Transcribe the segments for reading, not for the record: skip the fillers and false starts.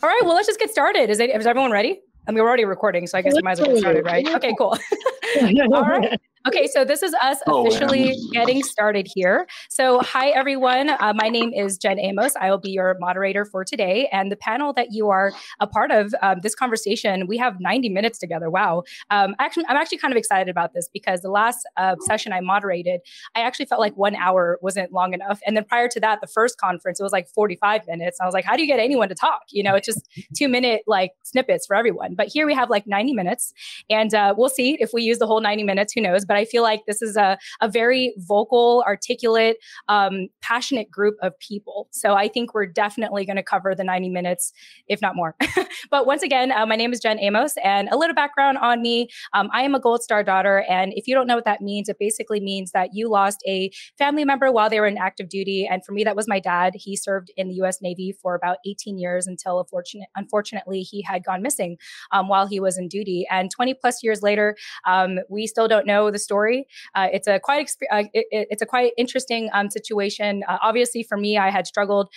All right, well, let's just get started. Is everyone ready? I mean, we're already recording, so I guess we might as well get started, right? Okay, cool. All right. Okay, so this is us officially getting started here. So hi, everyone. My name is Jen Amos. I will be your moderator for today. And the panel that you are a part of, this conversation, we have 90 minutes together. Wow. I'm actually kind of excited about this because the last session I moderated, I actually felt like 1 hour wasn't long enough. And then prior to that, the first conference, it was like 45 minutes. I was like, how do you get anyone to talk? You know, it's just 2-minute like snippets for everyone. But here we have like 90 minutes. And we'll see if we use the whole 90 minutes, who knows? But I feel like this is a very vocal, articulate, passionate group of people. So I think we're definitely going to cover the 90 minutes, if not more. But once again, my name is Jen Amos, and a little background on me. I am a Gold Star daughter. And if you don't know what that means, it basically means that you lost a family member while they were in active duty. And for me, that was my dad. He served in the US Navy for about 18 years until unfortunately he had gone missing while he was in duty. And 20 plus years later, we still don't know the story. It's a quite interesting situation. Obviously, for me, I had struggled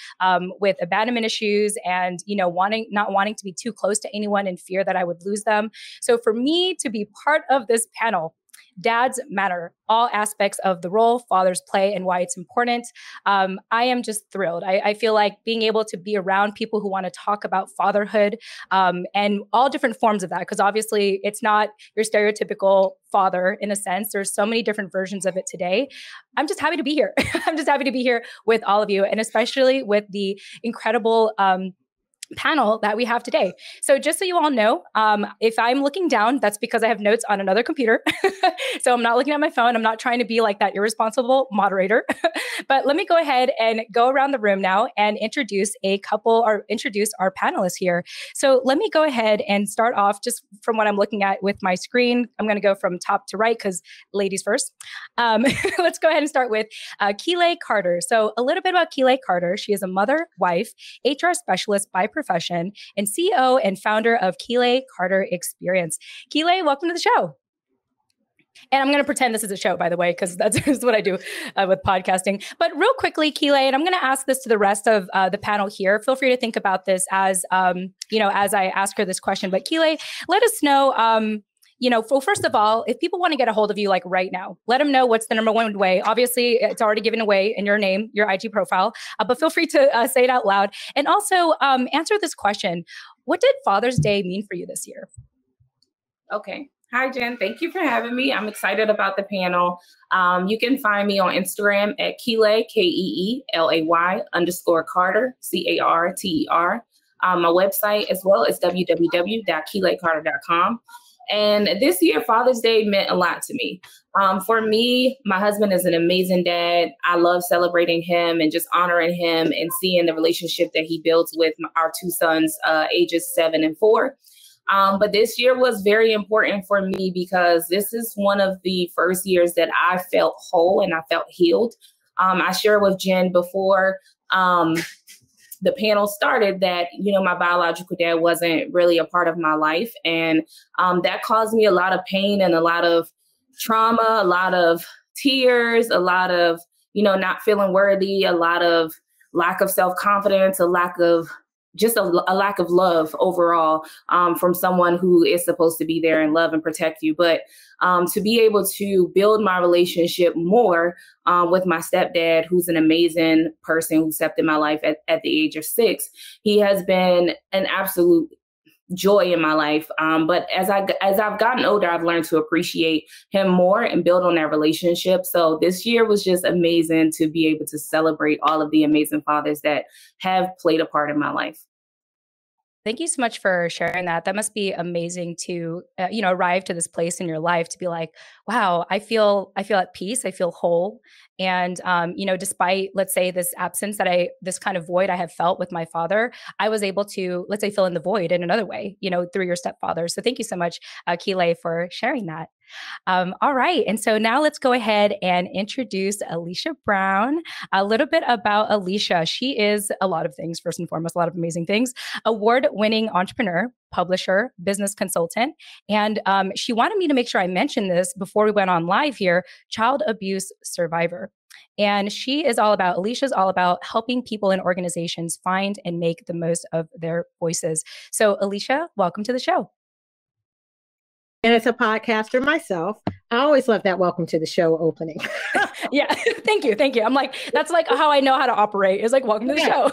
with abandonment issues and not wanting to be too close to anyone in fear that I would lose them. So for me to be part of this panel, Dads matter, all aspects of the role fathers play and why it's important. I am just thrilled. I feel like being able to be around people who want to talk about fatherhood and all different forms of that, because obviously it's not your stereotypical father in a sense. There's so many different versions of it today. I'm just happy to be here. I'm just happy to be here with all of you, and especially with the incredible panel that we have today. So just so you all know, if I'm looking down, that's because I have notes on another computer. So I'm not looking at my phone. I'm not trying to be like that irresponsible moderator. But let me go ahead and go around the room now and introduce our panelists here. So let me go ahead and start off just from what I'm looking at with my screen. I'm going to go from top to right because ladies first. Let's go ahead and start with Keeley Carter. So a little bit about Keeley Carter. She is a mother, wife, HR specialist by profession, and CEO and founder of Keeley Carter Experience. Keeley, welcome to the show. And I'm going to pretend this is a show, by the way, because that's what I do with podcasting. But real quickly, Keeley, and I'm going to ask this to the rest of the panel here. Feel free to think about this as as I ask her this question. But Keeley, let us know. Well, first of all, if people want to get a hold of you like right now, let them know what's the number one way. Obviously, it's already given away in your name, your IG profile, but feel free to say it out loud. And also answer this question. What did Father's Day mean for you this year? Okay. Hi, Jen. Thank you for having me. I'm excited about the panel. You can find me on Instagram at Keeley, KEELAY _Carter, CARTER. My website as well is www.keeleycarter.com. And this year, Father's Day meant a lot to me. For me, my husband is an amazing dad. I love celebrating him and just honoring him and seeing the relationship that he builds with our two sons, ages 7 and 4. But this year was very important for me because this is one of the first years that I felt whole and I felt healed. I shared with Jen before the panel started that, my biological dad wasn't really a part of my life. And that caused me a lot of pain and a lot of trauma, a lot of tears, a lot of, not feeling worthy, a lot of lack of self-confidence, a lack of love overall from someone who is supposed to be there and love and protect you. But to be able to build my relationship more with my stepdad, who's an amazing person who stepped in my life at the age of 6, he has been an absolute joy in my life. But as I've gotten older, I've learned to appreciate him more and build on that relationship. So this year was just amazing to be able to celebrate all of the amazing fathers that have played a part in my life. Thank you so much for sharing that. That must be amazing to, arrive to this place in your life to be like, wow, I feel at peace. I feel whole. And, despite, let's say, this absence this kind of void I have felt with my father, I was able to, let's say, fill in the void in another way, through your stepfather. So thank you so much, Keeley, for sharing that. All right. And so now let's go ahead and introduce Alicia Brown. A little bit about Alicia. She is a lot of things, first and foremost, a lot of amazing things. Award-winning entrepreneur, publisher, business consultant. And she wanted me to make sure I mentioned this before we went on live here, child abuse survivor. And Alicia's all about helping people and organizations find and make the most of their voices. So Alicia, welcome to the show. And as a podcaster myself, I always love that welcome to the show opening. Yeah, thank you. Thank you. I'm like, that's like how I know how to operate is like, welcome to the show.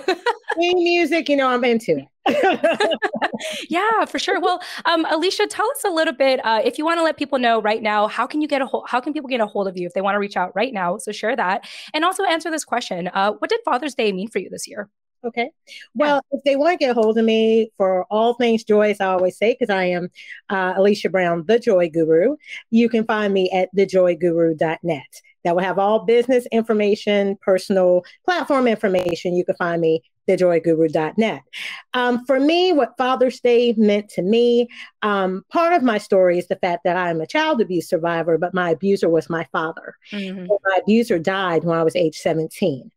Music, I'm into it. Yeah, for sure. Well, Alicia, tell us a little bit, if you want to let people know right now, how can people get a hold of you if they want to reach out right now? So share that. And also answer this question. What did Father's Day mean for you this year? Okay. Well, if they want to get a hold of me for all things joy, as I always say, because I am Alicia Brown, the Joy Guru, you can find me at thejoyguru.net. That will have all business information, personal platform information. You can find me thejoyguru.net. For me, what Father's Day meant to me, part of my story is the fact that I'm a child abuse survivor, but my abuser was my father. Mm-hmm. My abuser died when I was age 17.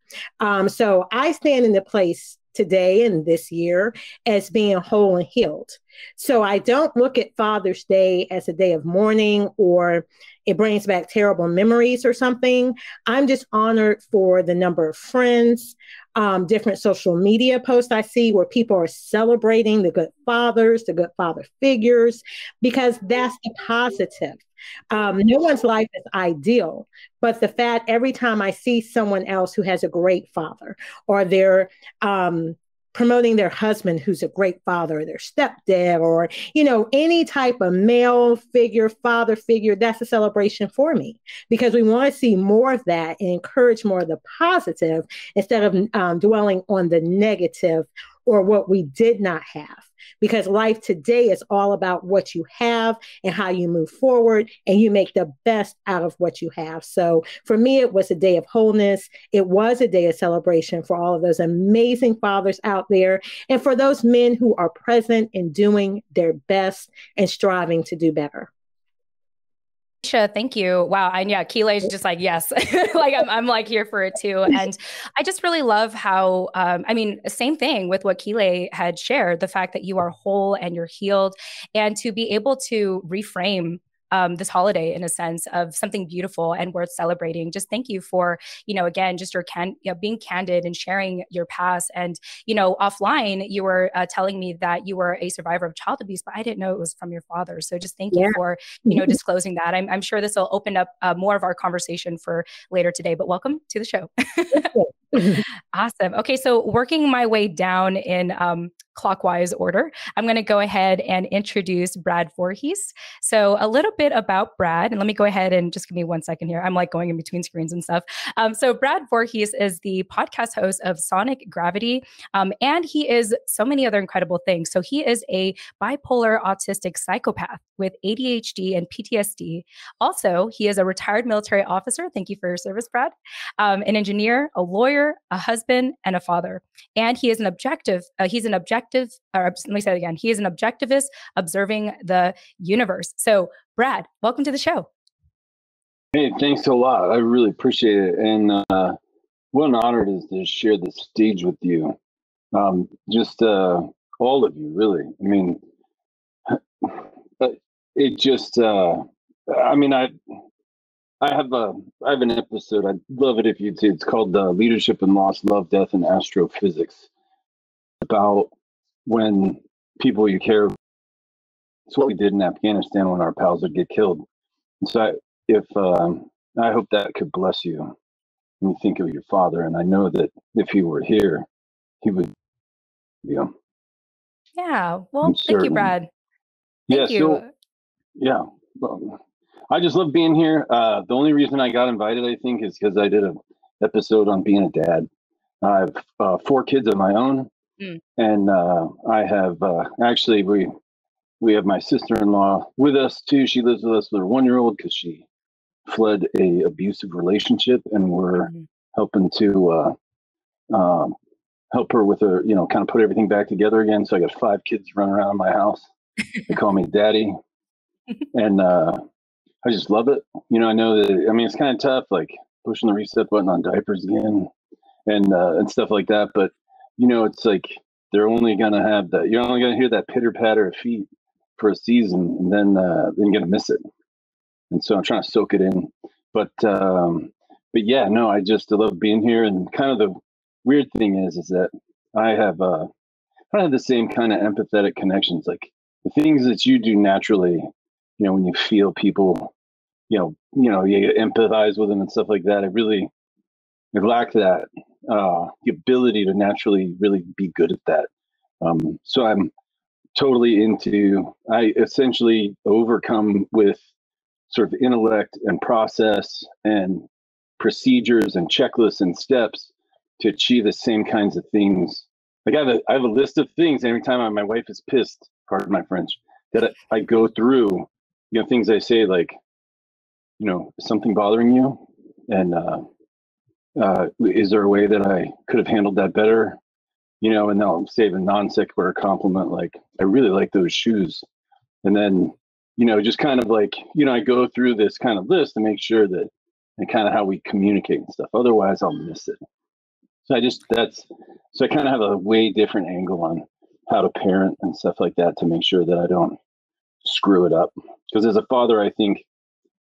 So I stand in the place today and this year as being whole and healed. So I don't look at Father's Day as a day of mourning or it brings back terrible memories or something. I'm just honored for the number of friends, different social media posts I see where people are celebrating the good fathers, the good father figures, because that's the positive. No one's life is ideal, but the fact every time I see someone else who has a great father or they're promoting their husband who's a great father, or their stepdad, or, any type of male figure, father figure, that's a celebration for me because we want to see more of that and encourage more of the positive instead of dwelling on the negative or what we did not have. Because life today is all about what you have and how you move forward and you make the best out of what you have. So for me, it was a day of wholeness. It was a day of celebration for all of those amazing fathers out there and for those men who are present and doing their best and striving to do better. Thank you. Wow. And yeah, Keelay's just like, yes, like I'm like here for it too. And I just really love how, same thing with what Keelay had shared, the fact that you are whole and you're healed and to be able to reframe this holiday in a sense of something beautiful and worth celebrating. Just thank you for, again, just your being candid and sharing your past. And, offline, you were telling me that you were a survivor of child abuse, but I didn't know it was from your father. So just thank you for, disclosing that. I'm sure this will open up more of our conversation for later today, but welcome to the show. Awesome. Okay. So working my way down in clockwise order, I'm going to go ahead and introduce Brad Voorhees. So a little bit about Brad, and let me go ahead and just give me 1 second here. I'm like going in between screens and stuff. So Brad Voorhees is the podcast host of Sonic Gravity, and he is so many other incredible things. So he is a bipolar autistic psychopath with ADHD and PTSD. Also, he is a retired military officer. Thank you for your service, Brad. An engineer, a lawyer, a husband, and a father. And he is an objectivist observing the universe. So Brad, welcome to the show. Hey, thanks a lot. I really appreciate it. And what an honor it is to share the stage with you. Just all of you, really. I mean, it just, I have an episode. I'd love it if you'd see. It's called Leadership and Loss, Love, Death, and Astrophysics. About when people you care. It's what we did in Afghanistan when our pals would get killed. And so I hope that could bless you when you think of your father. And I know that if he were here, he would. Yeah. Well, thank you, Brad. Thank you. So, yeah. I just love being here. The only reason I got invited, I think, is because I did an episode on being a dad. I have 4 kids of my own. And I have actually, we have my sister-in-law with us too. She lives with us with her 1-year-old because she fled a abusive relationship, and we're helping to help her with her, kind of put everything back together again. So I got 5 kids running around my house. They call me daddy. And I just love it. I know that, it's kind of tough, like pushing the reset button on diapers again and stuff like that. But, it's like they're only going to have that. You're only going to hear that pitter patter of feet for a season, and then you're going to miss it. And so I'm trying to soak it in. But but yeah, no, I love being here. And kind of the weird thing is that I have kind of the same kind of empathetic connections, like the things that you do naturally, when you feel people, you empathize with them and stuff like that. I lack that, the ability to naturally really be good at that. So I'm totally I essentially overcome with sort of intellect and process and procedures and checklists and steps to achieve the same kinds of things. Like I have a list of things every time my wife is pissed, pardon my French, that I go through, things I say like, is something bothering you? And is there a way that I could have handled that better? And then I'll save a non sequitur compliment like, I really like those shoes. And then, just kind of like, I go through this kind of list to make sure that and kind of how we communicate and stuff. Otherwise, I'll miss it. So I kind of have a way different angle on how to parent and stuff like that to make sure that I don't screw it up. Because as a father, I think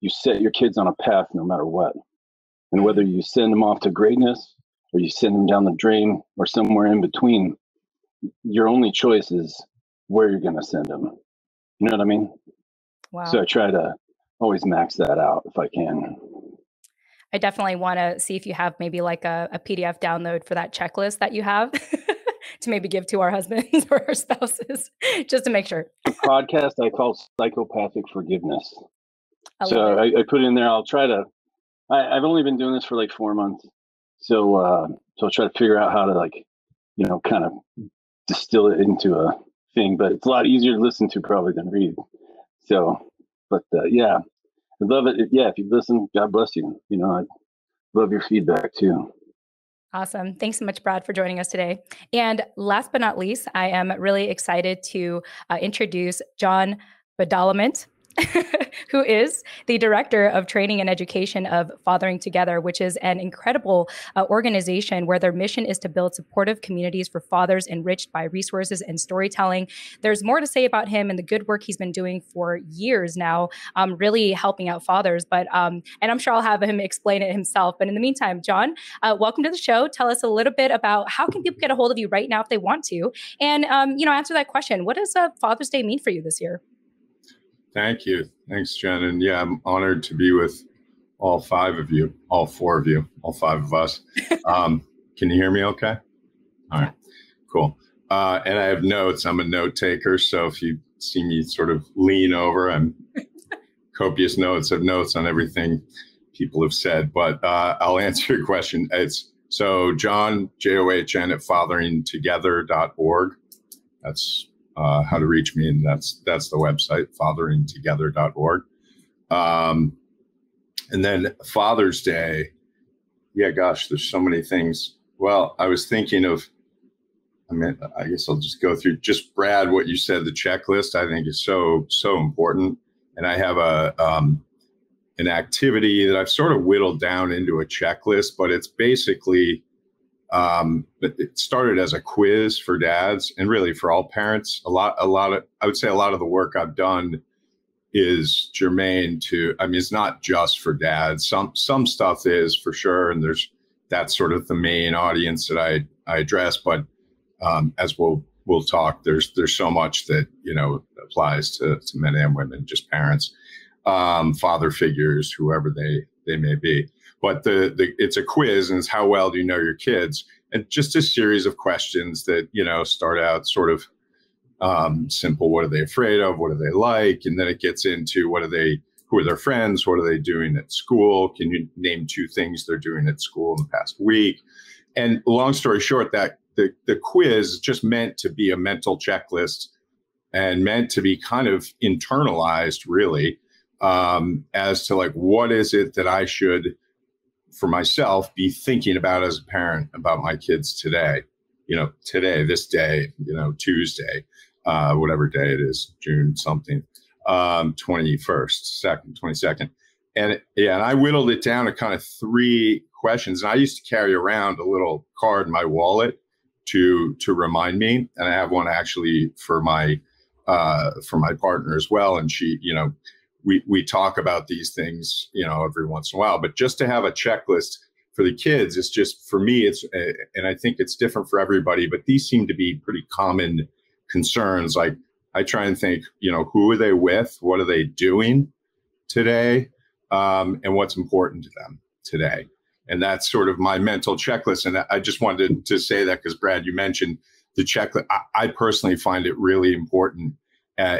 you set your kids on a path no matter what. And whether you send them off to greatness or you send them down the drain or somewhere in between, your only choice is where you're going to send them. You know what I mean? Wow. So I try to always max that out if I can. I definitely want to see if you have maybe like a PDF download for that checklist that you have to maybe give to our husbands or our spouses, just to make sure. The podcast I call Psychopathic Forgiveness. So I put in there, I'll try to, I've only been doing this for like 4 months. So I'll try to figure out how to like, kind of distill it into a thing, but it's a lot easier to listen to probably than read. So, but yeah. I love it. Yeah, if you listen, God bless you. I love your feedback too. Awesome. Thanks so much, Brad, for joining us today. And last but not least, I am really excited to introduce John Badalament, who is the Director of Training and Education of Fathering Together, which is an incredible organization where their mission is to build supportive communities for fathers enriched by resources and storytelling. There's more to say about him and the good work he's been doing for years now, really helping out fathers. But and I'm sure I'll have him explain it himself. But in the meantime, John, welcome to the show. Tell us a little bit about how can people get a hold of you right now if they want to, and answer that question. What does Father's Day mean for you this year? Thank you. Thanks, Jen. And yeah, I'm honored to be with all 5 of you, all 4 of you, all 5 of us. Can you hear me okay? All right, cool. And I have notes. I'm a note taker. So if you see me sort of lean over, I'm copious notes. I have notes on everything people have said, but I'll answer your question. It's so John, John, at fatheringtogether.org. That's how to reach me, and that's the website, fatheringtogether.org. And then Father's Day, yeah, gosh, there's so many things. Well, I was thinking of, I guess I'll just go through just Brad, what you said, the checklist, I think is so important. And I have an activity that I've sort of whittled down into a checklist, but it's basically, it started as a quiz for dads and really for all parents. I would say a lot of the work I've done is germane to, it's not just for dads. Some stuff is for sure. And that's sort of the main audience that I address. But as we'll talk, there's so much that, applies to men and women, just parents, father figures, whoever they may be. But it's a quiz, and it's how well do you know your kids? And just a series of questions that, start out sort of simple. What are they afraid of? What do they like? And then it gets into who are their friends? What are they doing at school? Can you name 2 things they're doing at school in the past week? And long story short, that the quiz is just meant to be a mental checklist and meant to be kind of internalized, really, as to like, what is it that I should, for myself, be thinking about as a parent about my kids today, today, this day, Tuesday, whatever day it is, June something, 22nd. And and I whittled it down to kind of 3 questions. And I used to carry around a little card in my wallet to remind me. And I have one actually for my partner as well. And she, we talk about these things, every once in a while, but just to have a checklist for the kids, it's just, for me, and I think it's different for everybody, but these seem to be pretty common concerns. Like, I try and think, who are they with? What are they doing today? And what's important to them today? And that's sort of my mental checklist. And I just wanted to say that because, Brad, you mentioned the checklist. I personally find it really important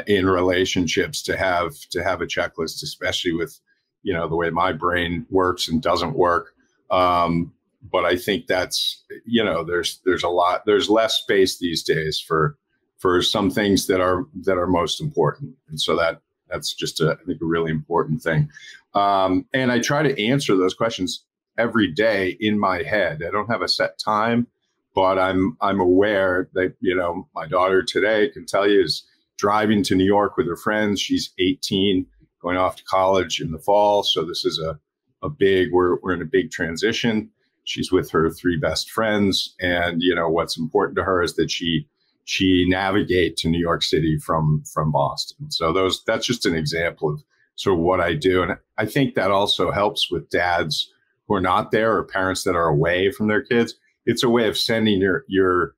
in relationships to have a checklist, especially with, the way my brain works and doesn't work. But I think that's, there's less space these days for some things that are most important. And so that's just I think a really important thing. And I try to answer those questions every day in my head. I don't have a set time, but I'm aware that, my daughter today can tell you is driving to New York with her friends. She's 18, going off to college in the fall. So this is we're in a big transition. She's with her 3 best friends. And, what's important to her is that she navigate to New York City from Boston. So that's just an example of sort of what I do. And I think that also helps with dads who are not there or parents that are away from their kids. It's a way of sending your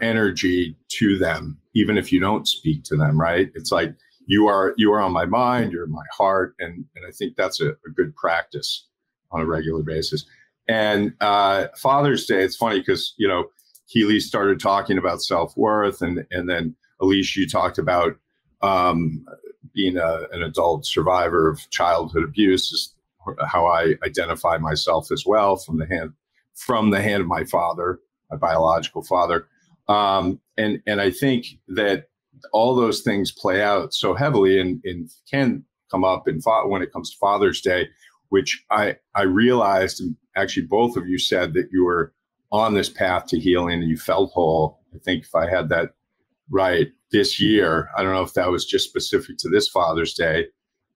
energy to them, even if you don't speak to them, right? It's like, you are on my mind, you're in my heart. And I think that's a good practice on a regular basis. And Father's Day, it's funny because, Keely started talking about self-worth, and then Alicia, you talked about being an adult survivor of childhood abuse, is how I identify myself as well, from the hand of my father, my biological father. And I think that all those things play out so heavily and can come up when it comes to Father's Day, which I realized, and actually both of you said that you were on this path to healing and you felt whole. I think if I had that right this year, I don't know if that was just specific to this Father's Day.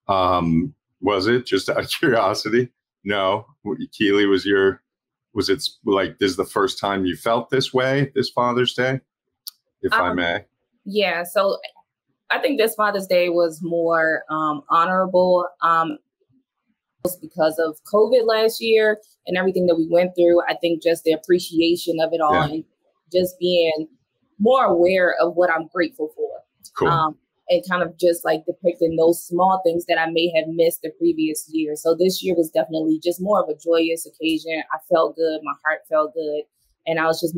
Was it, just out of curiosity? No. Keely, was it like, this is the first time you felt this way this Father's Day, if I may? Yeah. So I think this Father's Day was more honorable because of COVID last year and everything that we went through. I think just the appreciation of it all, and just being more aware of what I'm grateful for. Cool. And kind of just like depicting those small things that I may have missed the previous year. So this year was definitely just more of a joyous occasion. I felt good. My heart felt good. And I was just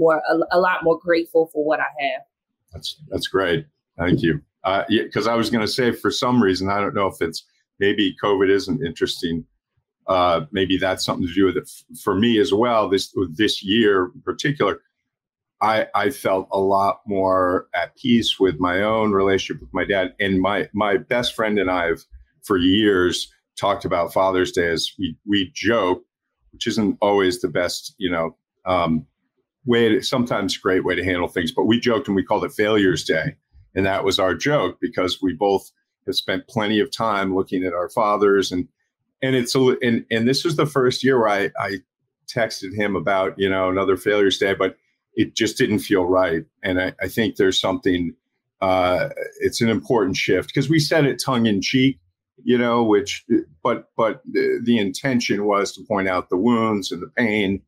a lot more grateful for what I have. That's great. Thank you. Because I was going to say, for some reason, I don't know if it's, maybe COVID isn't interesting. Maybe that's something to do with it for me as well. This year in particular, I felt a lot more at peace with my own relationship with my dad. And my best friend and I have for years talked about Father's Day as we joke, which isn't always the best, sometimes great way to handle things, but we joked and we called it Failures Day. And that was our joke because we both have spent plenty of time looking at our fathers. And this was the first year where I texted him about, another Failures Day, but it just didn't feel right. And I think there's something, it's an important shift because we said it tongue in cheek, but the intention was to point out the wounds and the pain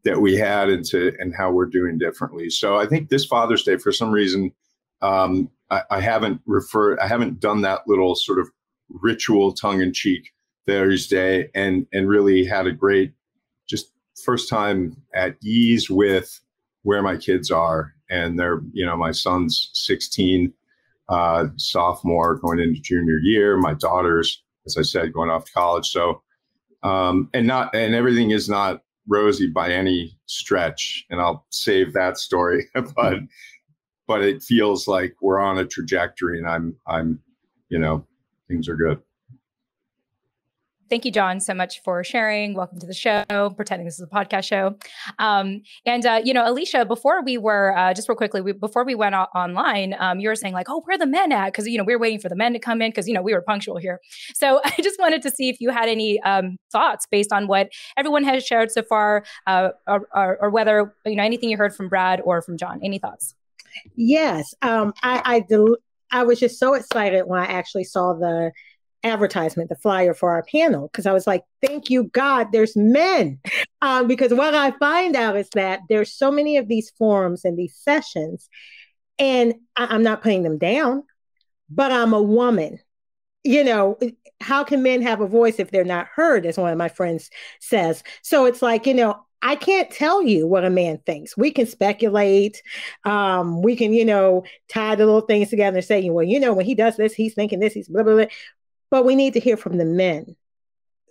that we had and how we're doing differently. So I think this Father's Day, for some reason, I haven't done that little sort of ritual tongue in cheek Father's Day and really had a great, just first time at ease with where my kids are. And they're, my son's 16, sophomore going into junior year. My daughter's, as I said, going off to college. So, and everything is not rosy by any stretch. And I'll save that story, but it feels like we're on a trajectory and I'm, things are good. Thank you, John, so much for sharing. Welcome to the show, pretending this is a podcast show. Alicia, before we were, just real quickly, before we went online, you were saying like, oh, where are the men at? Because, we were waiting for the men to come in because, we were punctual here. So I just wanted to see if you had any thoughts based on what everyone has shared so far, or whether, anything you heard from Brad or from John. Any thoughts? Yes. I was just so excited when I actually saw the advertisement, the flyer for our panel, because I was like, thank you, God, there's men. Because what I find out is that there's so many of these forums and these sessions, and I'm not putting them down, but I'm a woman. You know, how can men have a voice if they're not heard, as one of my friends says. So it's like, you know, I can't tell you what a man thinks. We can speculate. We can, you know, tie the little things together and say, well, you know, when he does this, he's thinking this, he's blah, blah, blah. But we need to hear from the men.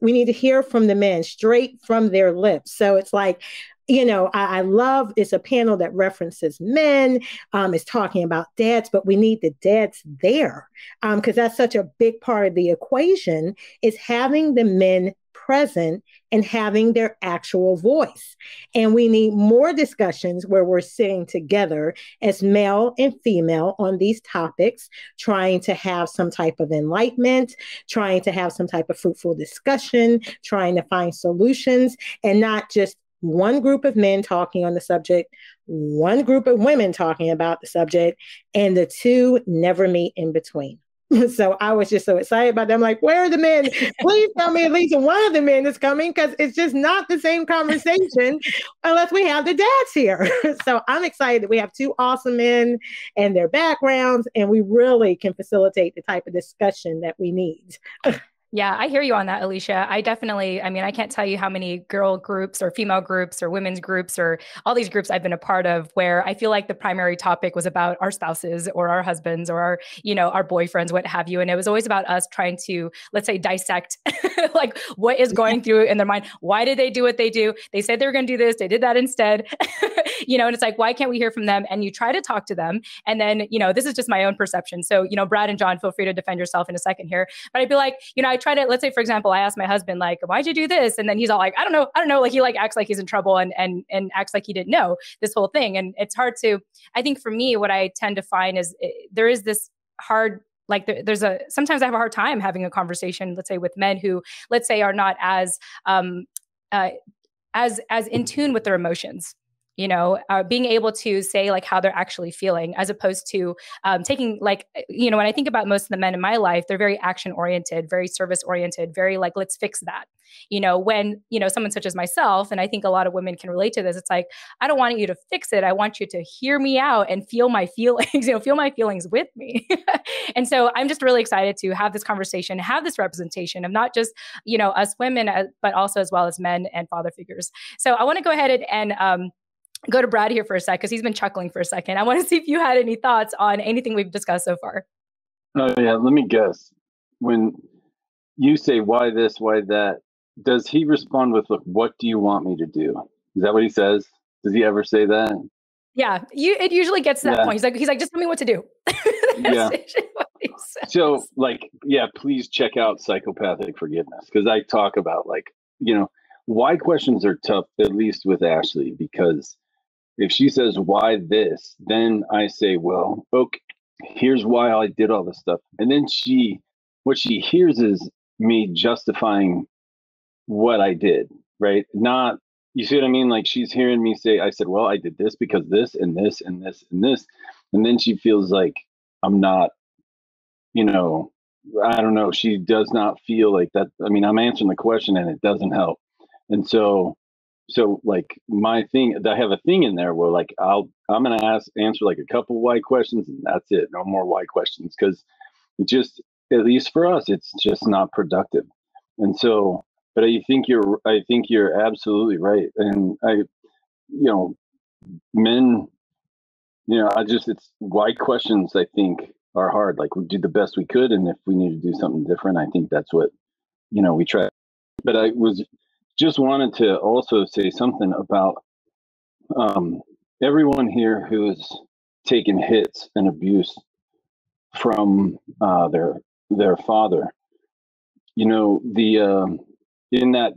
We need to hear from the men straight from their lips. So it's like, you know, I love, it's a panel that references men, it's talking about dads, but we need the dads there, because that's such a big part of the equation, is having the men present and having their actual voice. And we need more discussions where we're sitting together as male and female on these topics, trying to have some type of enlightenment, trying to have some type of fruitful discussion, trying to find solutions, and not just one group of men talking on the subject, one group of women talking about the subject, and the two never meet in between. So I was just so excited about them. Like, where are the men? Please tell me at least one of the men is coming, because it's just not the same conversation unless we have the dads here. So I'm excited that we have two awesome men and their backgrounds, and we really can facilitate the type of discussion that we need. Yeah, I hear you on that, Alicia. I definitely, I mean, I can't tell you how many girl groups or female groups or women's groups or all these groups I've been a part of where I feel like the primary topic was about our spouses or our husbands or our, you know, our boyfriends, what have you. And it was always about us trying to, let's say, dissect like what is going through in their mind. Why did they do what they do? They said they were going to do this. They did that instead. You know, and it's like, why can't we hear from them? And you try to talk to them. And then, you know, this is just my own perception. So, you know, Brad and John, feel free to defend yourself in a second here. But I'd be like, you know, I try to, let's say, for example, I asked my husband, like, why'd you do this? And then he's all like, I don't know. Like, he like acts like he's in trouble and acts like he didn't know this whole thing. And it's hard to, I think for me, what I tend to find is there is this hard, like sometimes I have a hard time having a conversation, let's say with men who, let's say, are not as in tune with their emotions. You know, being able to say like how they're actually feeling, as opposed to taking like, you know, when I think about most of the men in my life, they're very action oriented, very service oriented, very like, let's fix that. You know, when, you know, someone such as myself, and I think a lot of women can relate to this, it's like, I don't want you to fix it. I want you to hear me out and feel my feelings, you know, feel my feelings with me. And so I'm just really excited to have this conversation, have this representation of not just, you know, us women, but also as well as men and father figures. So I want to go ahead and go to Brad here for a sec, because he's been chuckling for a second. I want to see if you had any thoughts on anything we've discussed so far. Oh, yeah. Let me guess. When you say, why this, why that, does he respond with, look, what do you want me to do? Is that what he says? Does he ever say that? Yeah. It usually gets to that point. He's like, just tell me what to do. Yeah. So like, yeah, please check out Psychopathic Forgiveness. Because I talk about like, you know, why questions are tough, at least with Ashley, because if she says, why this, then I say, well, okay, here's why I did all this stuff. And then what she hears is me justifying what I did, right? Not, you see what I mean? Like she's hearing me say, I said, well, I did this because this and this and this and this. And then she feels like I'm not, you know, I don't know. She does not feel like that. I mean, I'm answering the question and it doesn't help. And so like my thing, I have a thing in there where like I'm going to answer like a couple why questions and that's it. No more why questions, because it just, at least for us, it's just not productive. And so, but I think you're absolutely right. And you know, men, you know, it's why questions I think are hard. Like we did the best we could. And if we need to do something different, I think that's what, you know, we try. But I was just wanted to also say something about everyone here who's taken hits and abuse from their father. You know, the in that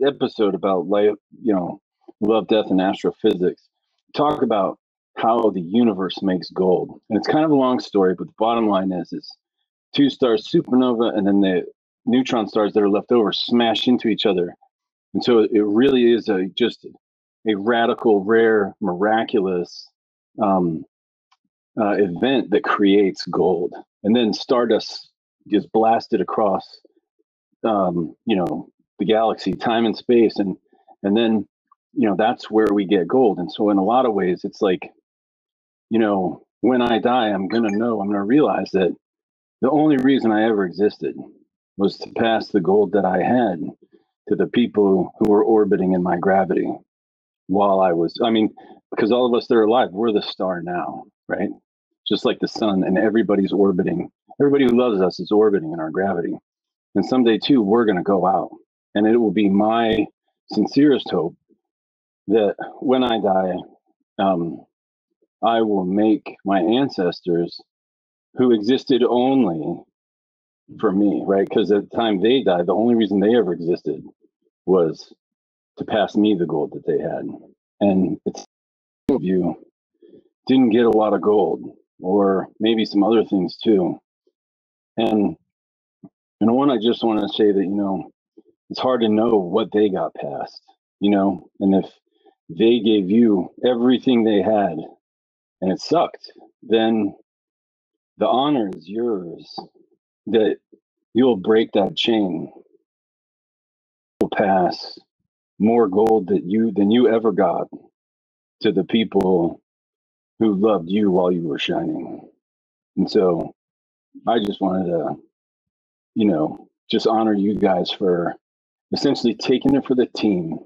episode about life, you know, love, death, and astrophysics, talk about how the universe makes gold. And it's kind of a long story, but the bottom line is two stars supernova, and then the neutron stars that are left over smash into each other. And so it really is just a radical, rare, miraculous event that creates gold. And then stardust just blasted across, the galaxy, time and space. And then, that's where we get gold. And so in a lot of ways, it's like, when I die, I'm going to realize that the only reason I ever existed was to pass the gold that I had to the people who were orbiting in my gravity while because all of us that are alive, we're the star now, right? Just like the sun, and everybody's orbiting. Everybody who loves us is orbiting in our gravity. And someday too, we're going to go out, and it will be my sincerest hope that when I die, I will make my ancestors who existed only for me, right? Because at the time they died, the only reason they ever existed was to pass me the gold that they had. And it's of you didn't get a lot of gold, or maybe some other things too. And one, I just want to say that, it's hard to know what they got past, and if they gave you everything they had and it sucked, then the honor is yours, that you'll break that chain. You'll pass more gold than you ever got to the people who loved you while you were shining. And so I just wanted to, just honor you guys for essentially taking it for the team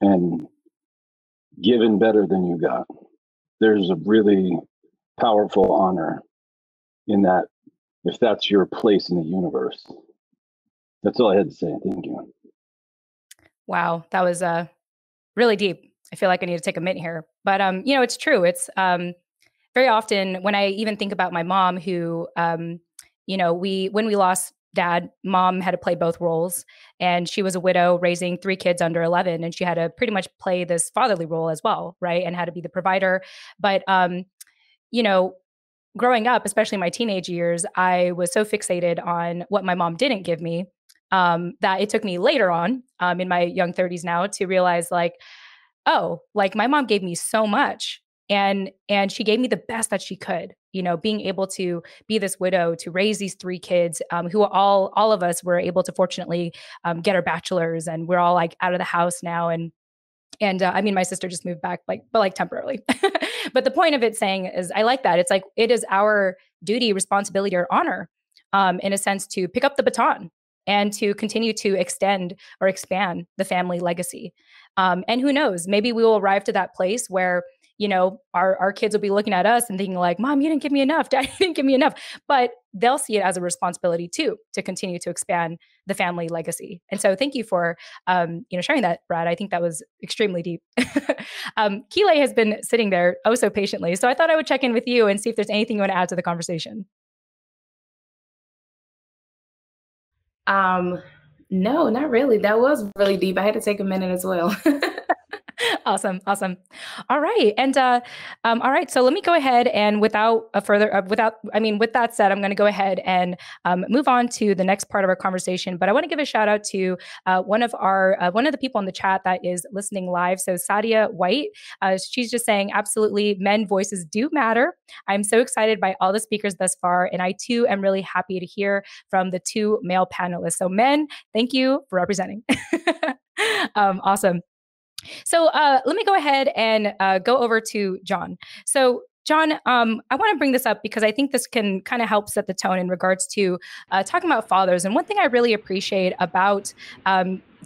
and giving better than you got. There's a really powerful honor in that, if that's your place in the universe. That's all I had to say. Thank you. Wow, that was really deep. I feel like I need to take a minute here, but it's true. It's very often when I even think about my mom, who when we lost Dad, Mom had to play both roles, and she was a widow raising 3 kids under 11, and she had to pretty much play this fatherly role as well, right? And had to be the provider. But growing up, especially my teenage years, I was so fixated on what my mom didn't give me that it took me later on in my young 30s now to realize my mom gave me so much, and she gave me the best that she could, being able to be this widow, to raise these 3 kids who all of us were able to fortunately get our bachelors, and we're all out of the house now. And my sister just moved back, but temporarily. But the point of it saying is, I like that. It's it is our duty, responsibility, or honor, in a sense, to pick up the baton and to continue to extend or expand the family legacy. And who knows, maybe we will arrive to that place where, our kids will be looking at us and thinking Mom, you didn't give me enough. Dad, you didn't give me enough. But they'll see it as a responsibility too, to continue to expand the family legacy. And so thank you for, sharing that, Brad. I think that was extremely deep. Keeley has been sitting there oh so patiently. So I thought I would check in with you and see if there's anything you want to add to the conversation. No, not really. That was really deep. I had to take a minute as well. Awesome. All right. And all right. So let me go ahead and with that said, I'm going to go ahead and move on to the next part of our conversation. But I want to give a shout out to one of the people in the chat that is listening live. So Sadia White, she's just saying, absolutely, men voices do matter. I'm so excited by all the speakers thus far, and I too am really happy to hear from the 2 male panelists. So men, thank you for representing. Awesome. So let me go ahead and go over to John. So John, I want to bring this up because I think this can kind of help set the tone in regards to talking about fathers. And one thing I really appreciate about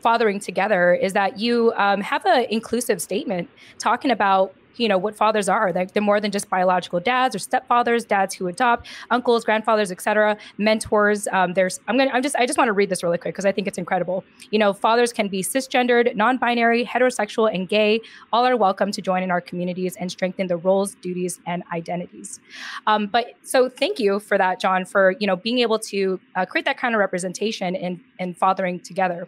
fathering together is that you have an inclusive statement talking about what fathers are. They're more than just biological dads or stepfathers, dads who adopt, uncles, grandfathers, etc., mentors. I just want to read this really quick because I think it's incredible. Fathers can be cisgendered, non-binary, heterosexual, and gay. All are welcome to join in our communities and strengthen their roles, duties, and identities. So thank you for that, John, for being able to create that kind of representation in fathering together.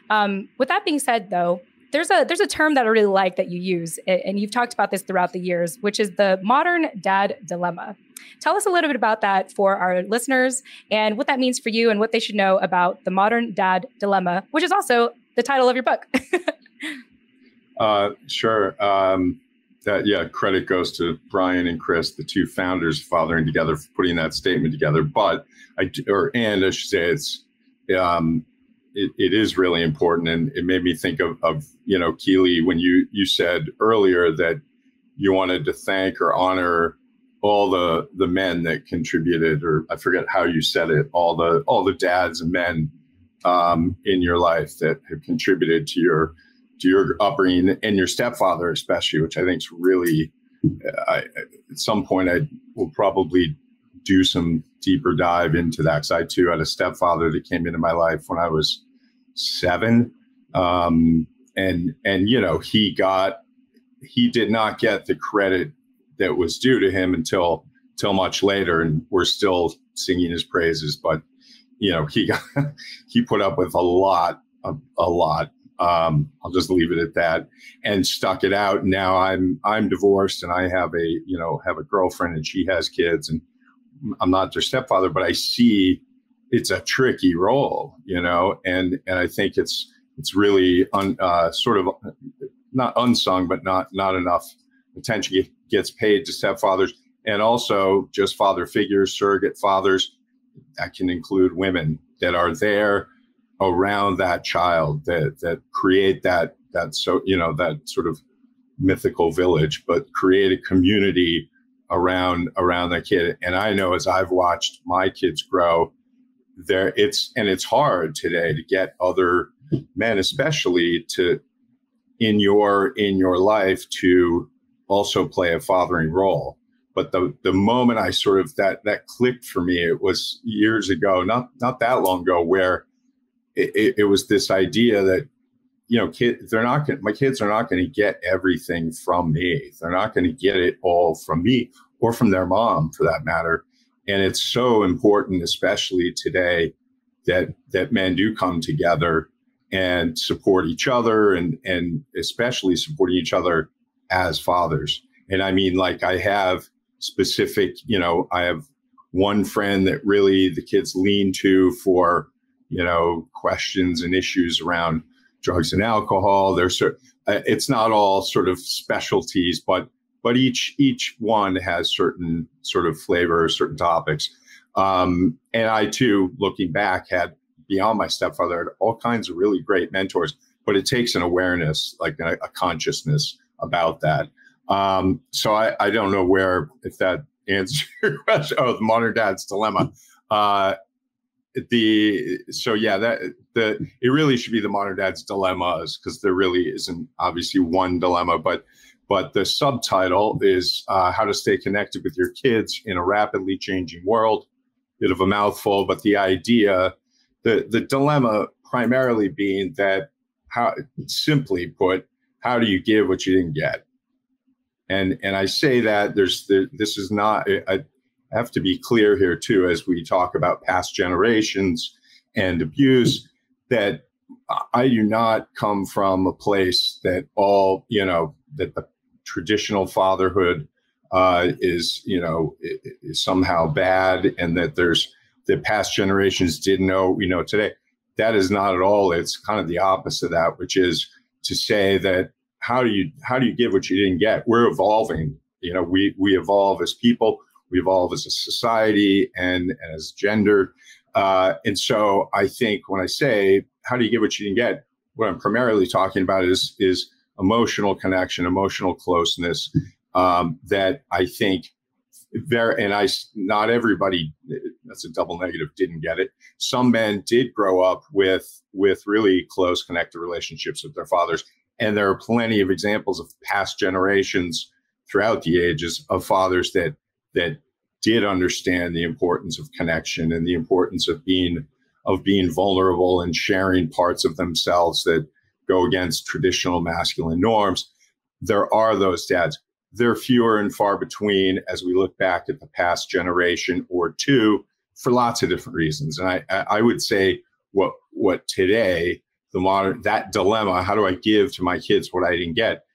With that being said, though, there's a term that I really like that you use, and you've talked about this throughout the years, which is the modern dad dilemma. Tell us a little bit about that for our listeners and what that means for you and what they should know about the modern dad dilemma, which is also the title of your book. Sure. credit goes to Brian and Chris, the two founders of Fathering Together, for putting that statement together. But I should say it is really important, and it made me think of Keely, when you said earlier that you wanted to thank or honor all the men that contributed, or I forget how you said it, all the dads and men in your life that have contributed to your upbringing, and your stepfather especially, which I think is really, at some point I will probably do some deeper dive into that, because I too had a stepfather that came into my life when I was 7, and he did not get the credit that was due to him until much later, and we're still singing his praises. But he put up with a lot. I'll just leave it at that, and stuck it out. Now I'm divorced, and I have a girlfriend, and she has kids, and I'm not their stepfather, but I see it's a tricky role, and I think it's really sort of not unsung, but not enough attention gets paid to stepfathers, and also just father figures, surrogate fathers. That can include women that are there around that child, that create that sort of mythical village, but create a community around that kid. And I know, as I've watched my kids grow, it's hard today to get other men, especially in your life, to also play a fathering role. But the moment I sort of that clicked for me, it was years ago, not that long ago, where it was this idea that, my kids are not going to get everything from me. They're not going to get it all from me or from their mom, for that matter. And it's so important, especially today, that men do come together and support each other, and especially supporting each other as fathers. And I mean, like, I have specific, I have one friend that really the kids lean to for, questions and issues around drugs and alcohol. It's not all sort of specialties, but each one has certain sort of flavor, certain topics. And I too, looking back, had, beyond my stepfather, had all kinds of really great mentors, but it takes an awareness, like a consciousness about that. So I don't know if that answers your question. Oh, the modern dad's dilemma. It really should be the modern dad's dilemmas, because there really isn't obviously one dilemma, but the subtitle is how to stay connected with your kids in a rapidly changing world. Bit of a mouthful, but the idea, the dilemma primarily being that, simply put, how do you give what you didn't get? And I say that this is not, I have to be clear here too, as we talk about past generations and abuse, that I do not come from a place that that the traditional fatherhood is somehow bad, and that the past generations didn't know what we know today. That is not at all. It's kind of the opposite of that, which is to say that how do you give what you didn't get? We're evolving. We evolve as people. We evolve as a society and as gender. And so I think when I say, how do you give what you didn't get? What I'm primarily talking about is emotional connection, emotional closeness, that I think not everybody, that's a double negative, didn't get it. Some men did grow up with really close connected relationships with their fathers. And there are plenty of examples of past generations throughout the ages of fathers that did understand the importance of connection and the importance of being vulnerable and sharing parts of themselves that go against traditional masculine norms. There are those dads. They're fewer and far between as we look back at the past generation or two, for lots of different reasons. And I would say what today, that dilemma, how do I give to my kids what I didn't get,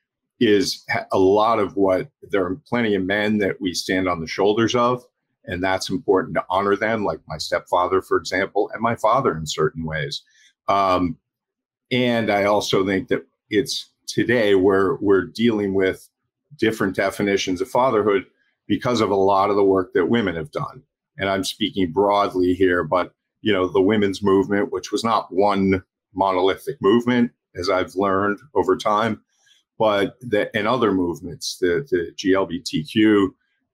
is a lot of there are plenty of men that we stand on the shoulders of, and that's important to honor them, like my stepfather, for example, and my father in certain ways. And I also think that it's today we're dealing with different definitions of fatherhood because of a lot of the work that women have done. And I'm speaking broadly here, but the women's movement, which was not one monolithic movement, as I've learned over time, but and other movements, the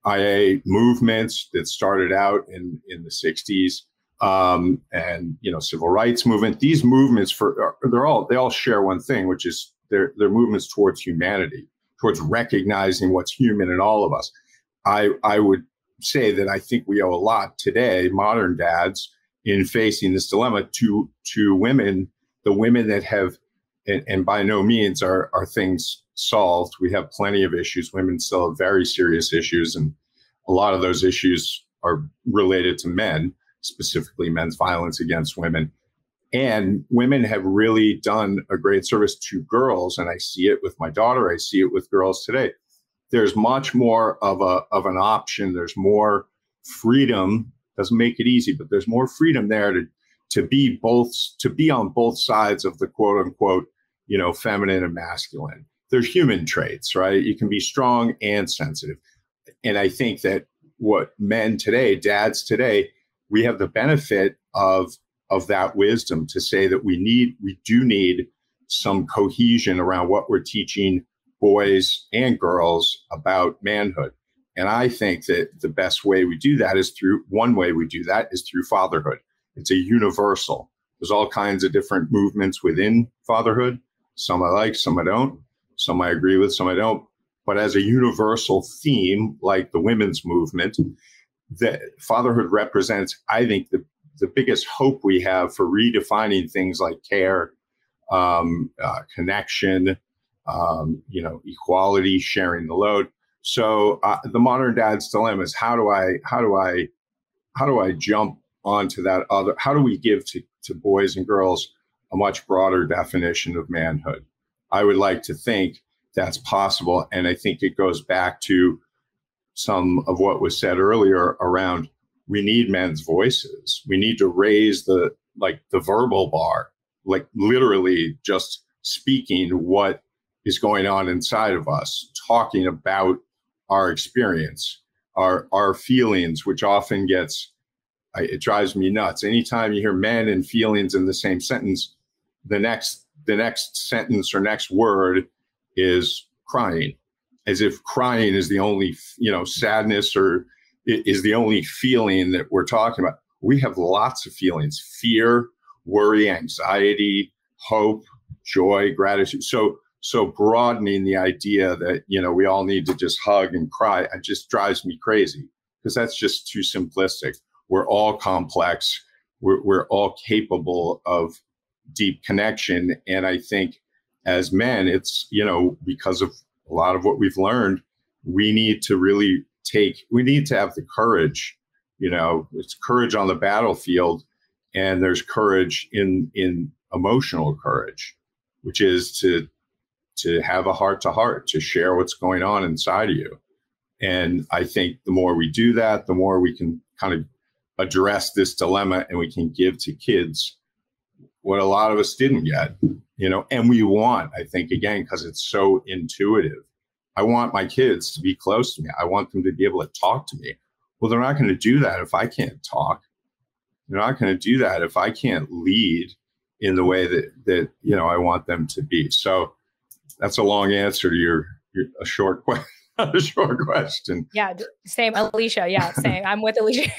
GLBTQIA movements that started out in the 60s, and civil rights movement. These movements they all share one thing, which is they're movements towards humanity, towards recognizing what's human in all of us. I would say that I think we owe a lot today, modern dads, in facing this dilemma to women, the women that have, and by no means are things solved. We have plenty of issues. Women still have very serious issues, and a lot of those issues are related to men, specifically men's violence against women. And women have really done a great service to girls, and I see it with my daughter. I see it with girls today. There's much more of an option. There's more freedom. Doesn't make it easy, but there's more freedom there to be on both sides of the quote unquote, feminine and masculine. There's human traits, right? You can be strong and sensitive. And I think that what men today, dads today, we have the benefit of that wisdom to say that we do need some cohesion around what we're teaching boys and girls about manhood. And I think that the best way we do that is through fatherhood. It's a universal. There's all kinds of different movements within fatherhood. Some I like, some I don't. Some I agree with, some I don't. But as a universal theme, like the women's movement, that fatherhood represents, I think, the biggest hope we have for redefining things like care, connection, equality, sharing the load. So the modern dad's dilemma is how do I jump onto that other? How do we give to boys and girls a much broader definition of manhood? I would like to think that's possible, and I think it goes back to some of what was said earlier around we need men's voices. We need to raise the verbal bar, like literally just speaking what is going on inside of us, talking about our experience, our feelings, which often it drives me nuts. Anytime you hear men and feelings in the same sentence, the next sentence or next word is crying, as if crying is the only, sadness or is the only feeling that we're talking about. We have lots of feelings: fear, worry, anxiety, hope, joy, gratitude. So broadening the idea that, we all need to just hug and cry, it just drives me crazy, because that's just too simplistic. We're all complex. We're all capable of deep connection. And I think as men, it's, because of a lot of what we've learned, we need to have the courage, it's courage on the battlefield, and there's courage in emotional courage, which is to have a heart to heart, to share what's going on inside of you. And I think the more we do that, the more we can kind of address this dilemma, and we can give to kids what a lot of us didn't get, and we want, I think, again, because it's so intuitive. I want my kids to be close to me. I want them to be able to talk to me. Well, they're not going to do that if I can't talk. They're not going to do that if I can't lead in the way that I want them to be. So that's a long answer to a short question. A short question. Yeah, same, Alicia. Yeah, same. I'm with Alicia.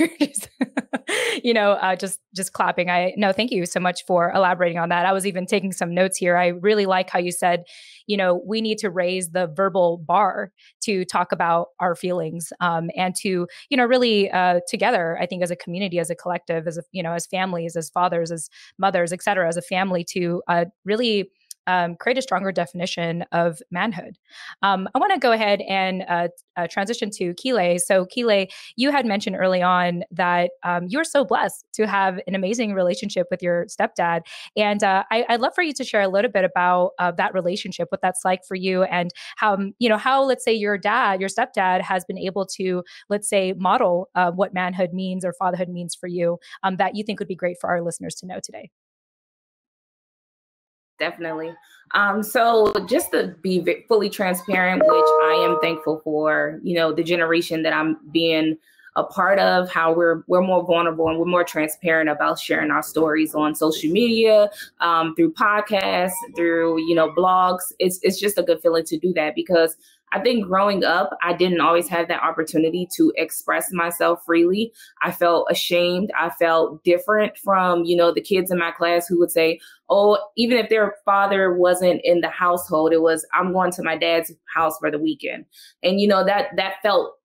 just clapping. Thank you so much for elaborating on that. I was even taking some notes here. I really like how you said, we need to raise the verbal bar to talk about our feelings, and to, really together, I think as a community, as a collective, as as families, as fathers, as mothers, et cetera, as a family, to really create a stronger definition of manhood. I want to go ahead and transition to Kile. So Kile, you had mentioned early on that you're so blessed to have an amazing relationship with your stepdad. And I'd love for you to share a little bit about that relationship, what that's like for you, and how, let's say your stepdad has been able to, let's say, model what manhood means or fatherhood means for you, that you think would be great for our listeners to know today. Definitely. So just to be fully transparent, which I am thankful for, the generation that I'm being a part of, how we're more vulnerable and we're more transparent about sharing our stories on social media, through podcasts, through, blogs. It's just a good feeling to do that, because I think growing up, I didn't always have that opportunity to express myself freely. I felt ashamed. I felt different from, the kids in my class who would say, oh, even if their father wasn't in the household, it was, I'm going to my dad's house for the weekend. And, that felt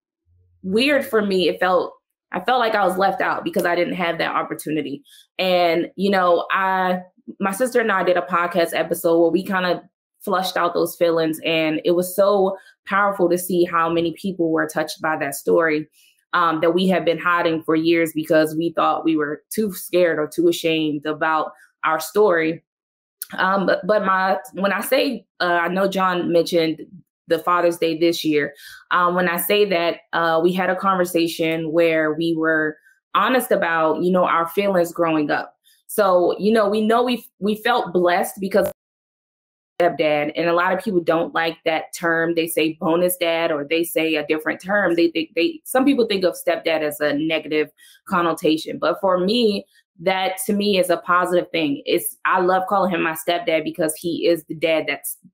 weird for me. I felt like I was left out because I didn't have that opportunity. And, my sister and I did a podcast episode where we kind of flushed out those feelings. And it was so powerful to see how many people were touched by that story, that we had been hiding for years because we thought we were too scared or too ashamed about our story. But when I say, I know John mentioned the Father's Day this year. When I say that, we had a conversation where we were honest about, our feelings growing up. So, we felt blessed because stepdad, and a lot of people don't like that term. They say bonus dad, or they say a different term. Some people think of stepdad as a negative connotation, but for me, that to me is a positive thing. I love calling him my stepdad because he is the dad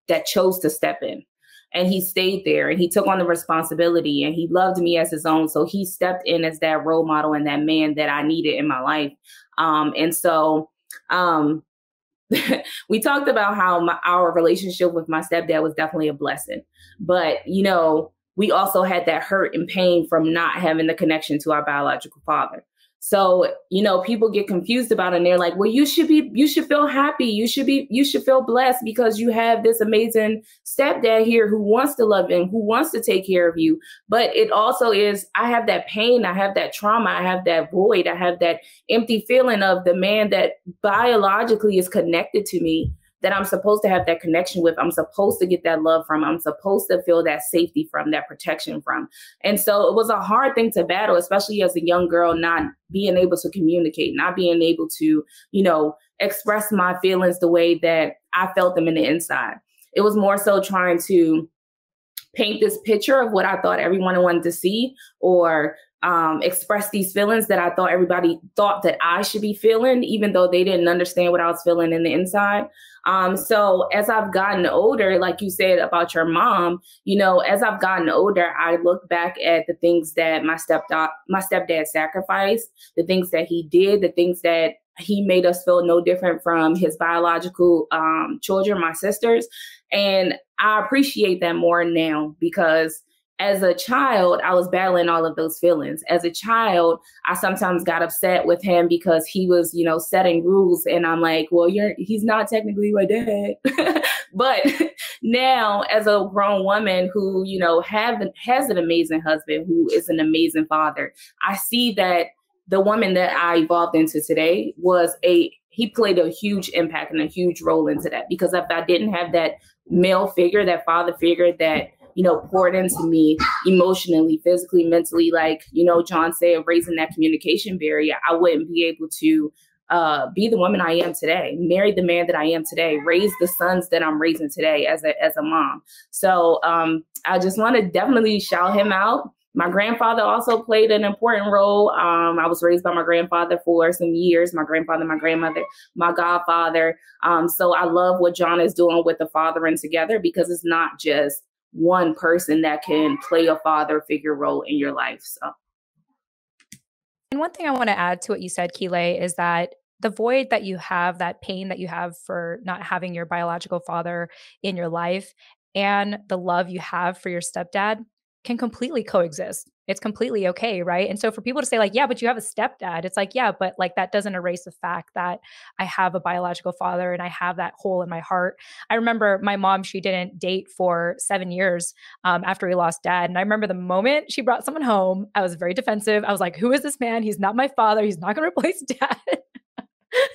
that chose to step in, and he stayed there, and he took on the responsibility, and he loved me as his own. So he stepped in as that role model and that man that I needed in my life. We talked about how our relationship with my stepdad was definitely a blessing. But, we also had that hurt and pain from not having the connection to our biological father. So, people get confused about it, and they're like, well, you should feel happy. You should feel blessed because you have this amazing stepdad here who wants to love you and who wants to take care of you. But it also is, I have that pain. I have that trauma. I have that void. I have that empty feeling of the man that biologically is connected to me, that I'm supposed to have that connection with. I'm supposed to get that love from. I'm supposed to feel that safety from, that protection from. And so it was a hard thing to battle, especially as a young girl, not being able to communicate, not being able to, express my feelings the way that I felt them in the inside. It was more so trying to paint this picture of what I thought everyone wanted to see, or express these feelings that I thought everybody thought that I should be feeling, even though they didn't understand what I was feeling in the inside. So as I've gotten older, like you said about your mom, as I've gotten older, I look back at the things that my stepdad sacrificed, the things that he did, the things that he made us feel no different from his biological children, my sisters. And I appreciate that more now, because as a child, I was battling all of those feelings. As a child, I sometimes got upset with him because he was, setting rules. And I'm like, well, he's not technically my dad. But now, as a grown woman who, has an amazing husband, who is an amazing father, I see that the woman that I evolved into today he played a huge impact and a huge role into that. Because if I didn't have that male figure, that father figure that, poured into me emotionally, physically, mentally, like, John said, raising that communication barrier, I wouldn't be able to be the woman I am today, marry the man that I am today, raise the sons that I'm raising today as a mom. So I just want to definitely shout him out. My grandfather also played an important role. I was raised by my grandfather for some years, my grandfather, my grandmother, my godfather. So I love what John is doing with the fathering together, because it's not just one person that can play a father figure role in your life. So. And one thing I want to add to what you said, Keeley, is that the void that you have, that pain that you have for not having your biological father in your life, and the love you have for your stepdad can completely coexist. It's completely okay, right? And so for people to say like, yeah, but you have a stepdad, it's like, yeah, but like that doesn't erase the fact that I have a biological father and I have that hole in my heart. I remember my mom, she didn't date for 7 years after we lost dad. And I remember the moment she brought someone home, I was very defensive. I was like, who is this man? He's not my father. He's not going to replace dad.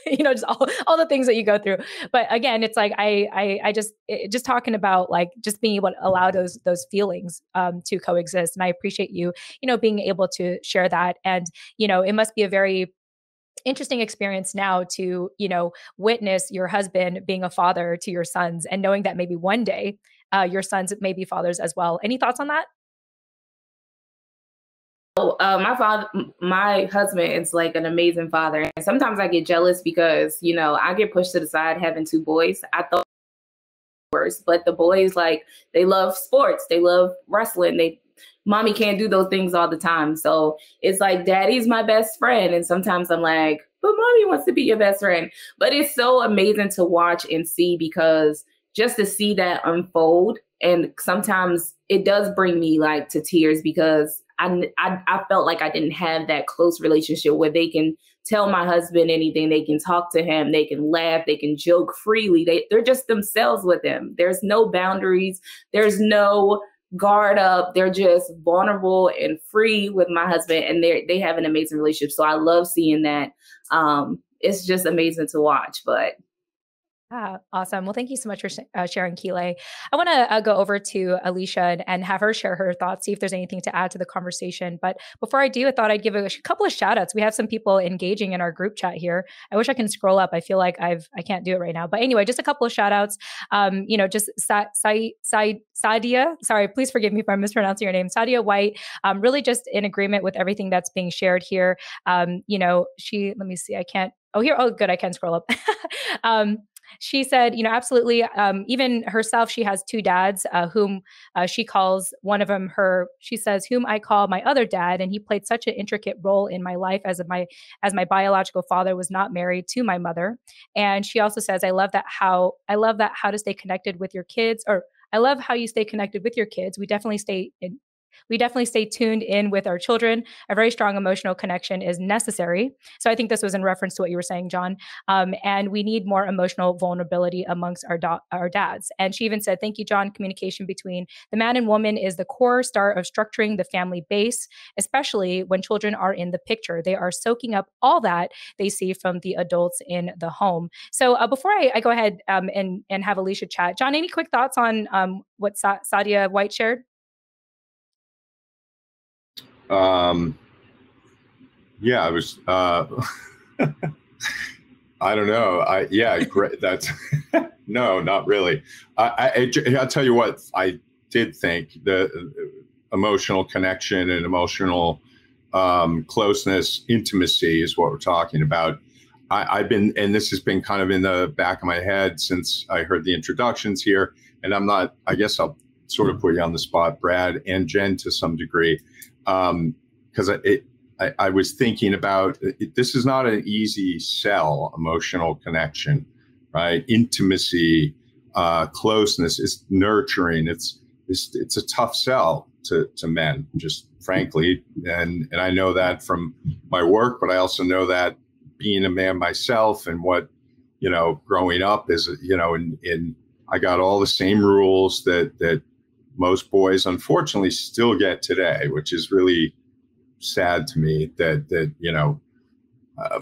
Just all the things that you go through. But again, it's like, I just talking about like just being able to allow those feelings to coexist. And I appreciate you, being able to share that. And, it must be a very interesting experience now to, witness your husband being a father to your sons and knowing that maybe one day your sons may be fathers as well. Any thoughts on that? My husband is like an amazing father. And sometimes I get jealous because, I get pushed to the side having two boys. I thought worse, but the boys, like, they love sports. They love wrestling. Mommy can't do those things all the time. So it's like, daddy's my best friend. And sometimes I'm like, but mommy wants to be your best friend. But it's so amazing to watch and see, because just to see that unfold. And sometimes it does bring me like to tears, because I felt like I didn't have that close relationship where they can tell my husband anything. They can talk to him. They can laugh. They can joke freely. They're just themselves with him. There's no boundaries. There's no guard up. They're just vulnerable and free with my husband, and they have an amazing relationship. So I love seeing that. It's just amazing to watch. But awesome. Well, thank you so much for sharing, Keeley. I want to go over to Alicia and have her share her thoughts, see if there's anything to add to the conversation. But before I do, I thought I'd give a couple of shout outs. We have some people engaging in our group chat here. I wish I can scroll up. I feel like I can't do it right now. But anyway, just a couple of shout outs. Just Sadia, sorry, please forgive me if I'm mispronouncing your name, Sadia White, really just in agreement with everything that's being shared here. Let me see, I can't, good, I can scroll up. She said, absolutely. Even herself, she has two dads, whom she calls one of them she says, whom I call my other dad. And he played such an intricate role in my life as my biological father was not married to my mother. And she also says, I love that how to stay connected with your kids, or I love how you stay connected with your kids. We definitely stay tuned in with our children. A very strong emotional connection is necessary. So I think this was in reference to what you were saying, John. And we need more emotional vulnerability amongst our dads. And she even said, thank you, John. Communication between the man and woman is the core start of structuring the family base, especially when children are in the picture. They are soaking up all that they see from the adults in the home. So before I go ahead and have Alicia chat, John, any quick thoughts on what Sadia White shared? I was, I don't know. Great. That's, no, not really. I'll tell you what, I did think the emotional connection and emotional, closeness, intimacy is what we're talking about. I've been, and this has been kind of in the back of my head since I heard the introductions here, and I guess I'll sort of put you on the spot, Brad and Jen, to some degree. Because I was thinking about this is not an easy sell, emotional connection, right? Intimacy, closeness, is nurturing. It's a tough sell to men, just frankly. And I know that from my work, but I also know that being a man myself and what, growing up is, I got all the same rules that most boys unfortunately still get today, which is really sad to me that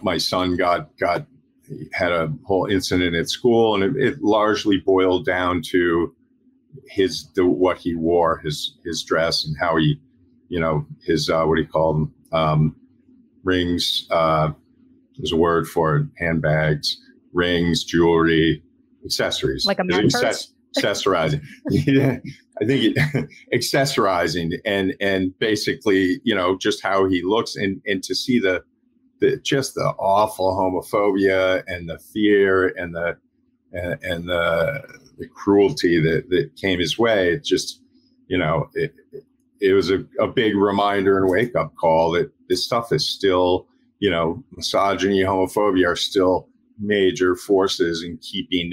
my son had a whole incident at school, and it largely boiled down to what he wore, his dress, and how he, his what do you call them, rings, there's a word for it, handbags, rings, jewelry, accessories, like a man purse. Accessorizing. Yeah, I think accessorizing and basically, just how he looks, and to see the awful homophobia and the fear and the cruelty that came his way. It just, it was a big reminder and wake up call that this stuff is still, misogyny, homophobia are still major forces in keeping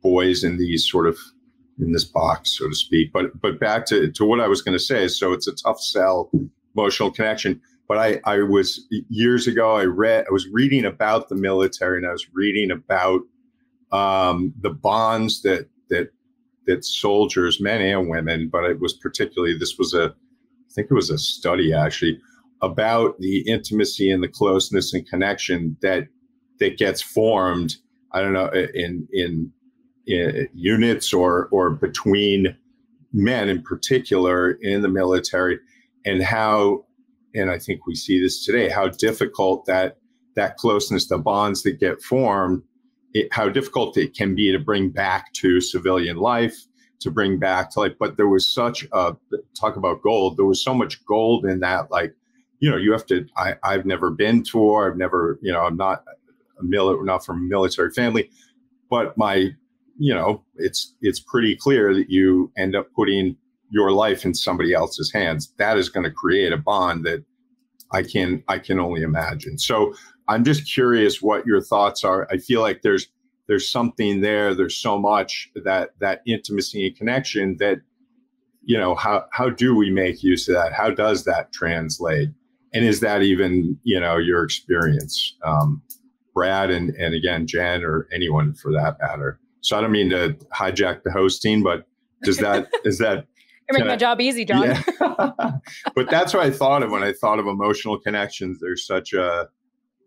boys in this box, so to speak. But back to what I was going to say. So it's a tough sell, emotional connection. But I was, years ago, I was reading about the military, and I was reading about the bonds that soldiers, men and women, but it was particularly, I think it was a study actually, about the intimacy and the closeness and connection that gets formed, I don't know, in units or between men in particular in the military, and I think we see this today, how difficult that that closeness, the bonds that get formed, how difficult it can be to bring back to civilian life, to bring back to like, but there was such a, talk about gold, there was so much gold in that, like, you have to, I've never been to war, I've never, I'm not not from a military family, but it's pretty clear that you end up putting your life in somebody else's hands. That is going to create a bond that I can only imagine. So I'm just curious what your thoughts are. I feel like there's something there. There's so much that intimacy and connection that, how do we make use of that? How does that translate? And is that even, your experience, Brad, and again, Jen, or anyone for that matter? So I don't mean to hijack the hosting, but is that You're making my job easy, John. Yeah. But that's what I thought of when I thought of emotional connections. There's such a,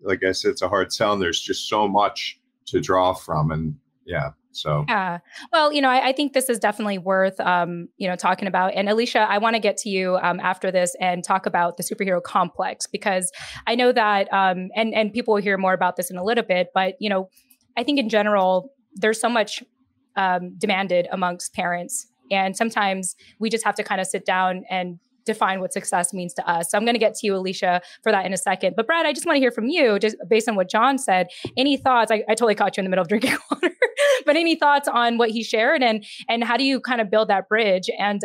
like I said, it's a hard sell, and there's just so much to draw from. And so. Yeah. Well, I think this is definitely worth, talking about. And Alicia, I want to get to you after this and talk about the superhero complex, because I know that, and people will hear more about this in a little bit, but, I think in general, there's so much demanded amongst parents. And sometimes we just have to kind of sit down and define what success means to us. So I'm going to get to you, Alicia, for that in a second. But Brad, I just want to hear from you, just based on what John said. Any thoughts? I totally caught you in the middle of drinking water, but any thoughts on what he shared, and how do you kind of build that bridge? And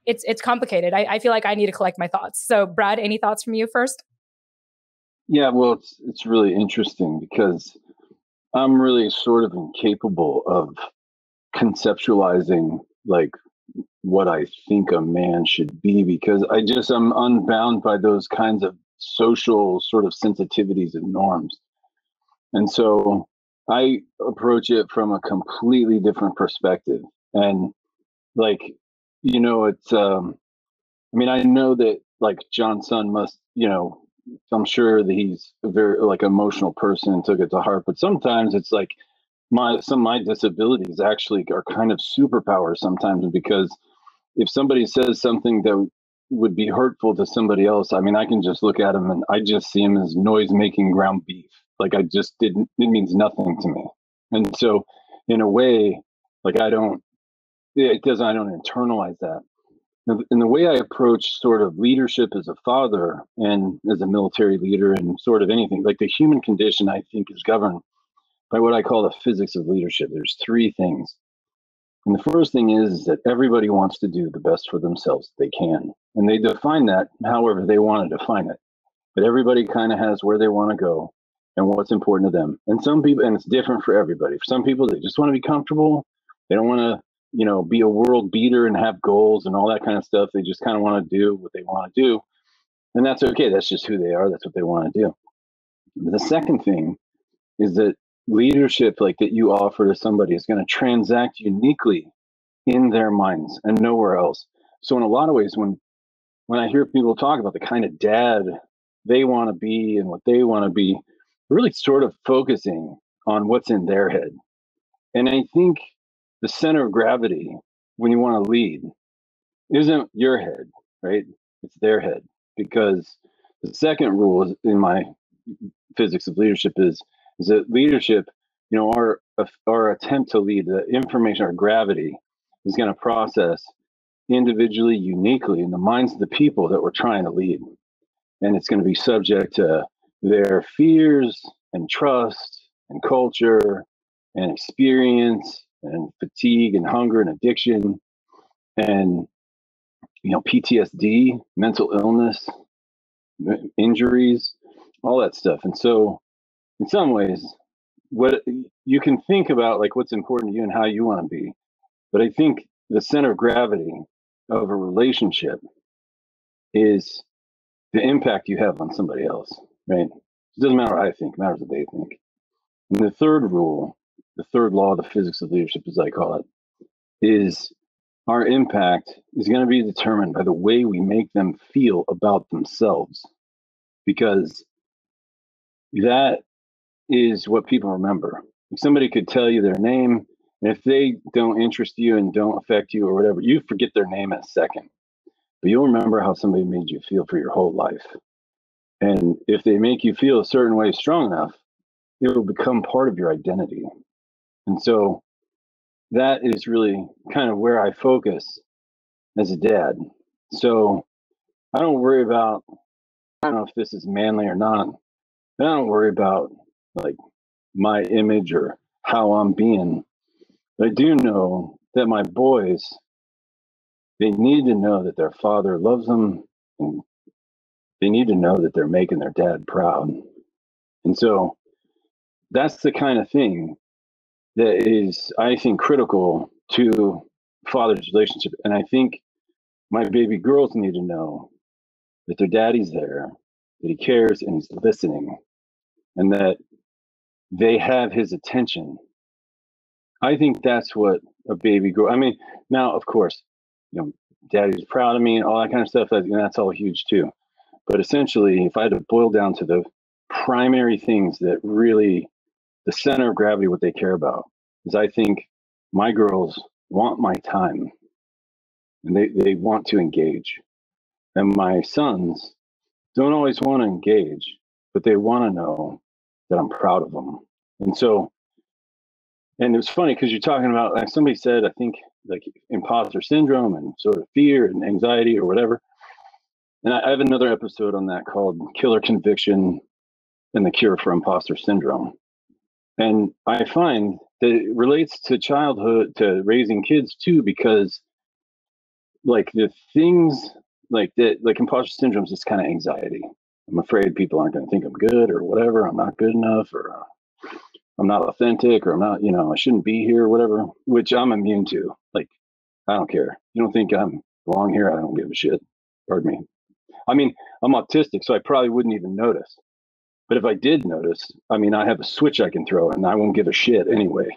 it's complicated. I feel like I need to collect my thoughts. So Brad, any thoughts from you first? Yeah, well, it's really interesting because I'm really sort of incapable of conceptualizing like what I think a man should be, because I'm unbound by those kinds of social sort of sensitivities and norms. And so I approach it from a completely different perspective. And like, it's, I know that like John's son must, I'm sure that he's a very like emotional person and took it to heart, but sometimes it's like, some of my disabilities actually are kind of superpowers sometimes, because if somebody says something that would be hurtful to somebody else, I can just look at them and I just see him as noise making ground beef. Like it means nothing to me. And so in a way, like I don't internalize that. And the way I approach sort of leadership as a father and as a military leader and sort of anything, like the human condition, I think is governed by what I call the physics of leadership. There's three things. And the first thing is that everybody wants to do the best for themselves they can. And they define that however they want to define it. But everybody kind of has where they want to go and what's important to them. And some people, and it's different for everybody. For some people, they just want to be comfortable. They don't want to, be a world beater and have goals and all that kind of stuff. They just kind of want to do what they want to do. And that's okay. That's just who they are. That's what they want to do. But the second thing is that leadership like that you offer to somebody is going to transact uniquely in their minds and nowhere else. So in a lot of ways, when I hear people talk about the kind of dad they want to be and what they want to be, really sort of focusing on what's in their head. And I think the center of gravity when you want to lead isn't your head, right? It's their head. Because the second rule is in my physics of leadership is that leadership, our attempt to lead, the information, our gravity is going to process individually, uniquely in the minds of the people that we're trying to lead. And it's going to be subject to their fears and trust and culture and experience and fatigue and hunger and addiction and, PTSD, mental illness, injuries, all that stuff. And so in some ways, what you can think about like what's important to you and how you want to be. But I think the center of gravity of a relationship is the impact you have on somebody else, right? It doesn't matter what I think, it matters what they think. And the third rule, the third law of the physics of leadership, as I call it, is our impact is going to be determined by the way we make them feel about themselves, because that is what people remember. If somebody could tell you their name, and if they don't interest you and don't affect you or whatever, you forget their name in a second. But you'll remember how somebody made you feel for your whole life. And if they make you feel a certain way strong enough, it will become part of your identity. And so that is really kind of where I focus as a dad. So I don't worry about, I don't know if this is manly or not, but I don't worry about like my image or how I'm being. But I do know that my boys, they need to know that their father loves them, and they need to know that they're making their dad proud. And so that's the kind of thing that is, I think, critical to father's relationship. And I think my baby girls need to know that their daddy's there, that he cares and he's listening, and that they have his attention. I think that's what a baby girl, I mean, now, of course, daddy's proud of me and all that kind of stuff, and that's all huge too. But essentially, if I had to boil down to the primary things that really, the center of gravity, what they care about, is I think my girls want my time and they want to engage. And my sons don't always want to engage, but they want to know that I'm proud of them. And so, and it was funny because you're talking about, like somebody said, I think like imposter syndrome and sort of fear and anxiety or whatever. And I have another episode on that called Killer Conviction and the Cure for Imposter Syndrome. And I find that it relates to childhood, to raising kids too, because like the things like that, like imposter syndrome is just kind of anxiety. I'm afraid people aren't going to think I'm good or whatever. I'm not good enough, or I'm not authentic, or I'm not, I shouldn't be here or whatever, which I'm immune to. Like, I don't care. You don't think I'm belong here? I don't give a shit. Pardon me. I mean, I'm autistic, so I probably wouldn't even notice. But if I did notice, I mean, I have a switch I can throw and I won't give a shit anyway.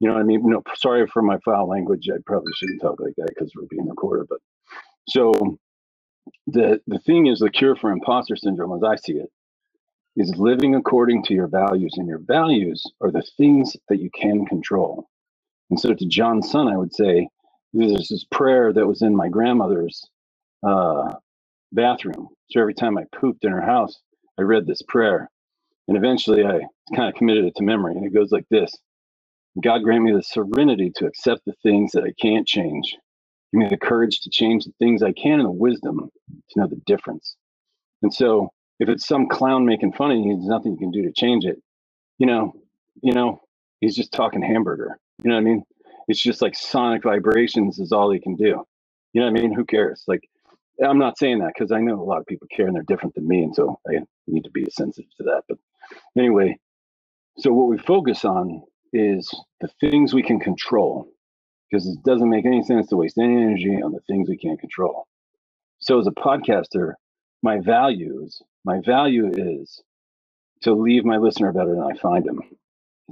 You know what I mean? No, sorry for my foul language. I probably shouldn't talk like that because we're being recorded. But so the thing is, the cure for imposter syndrome, as I see it, is living according to your values. And your values are the things that you can control. And so to John's son, I would say, there's this prayer that was in my grandmother's bathroom. So every time I pooped in her house, I read this prayer. And eventually I kind of committed it to memory. And it goes like this: God grant me the serenity to accept the things that I can't change. Give me the courage to change the things I can, and the wisdom to know the difference. And so if it's some clown making fun of you, there's nothing you can do to change it. He's just talking hamburger. You know what I mean? It's just like sonic vibrations is all he can do. You know what I mean? Who cares? Like, I'm not saying that because I know a lot of people care and they're different than me. And so I need to be sensitive to that. But anyway, so what we focus on is the things we can control, because it doesn't make any sense to waste any energy on the things we can't control. So as a podcaster, my value is to leave my listener better than I find him.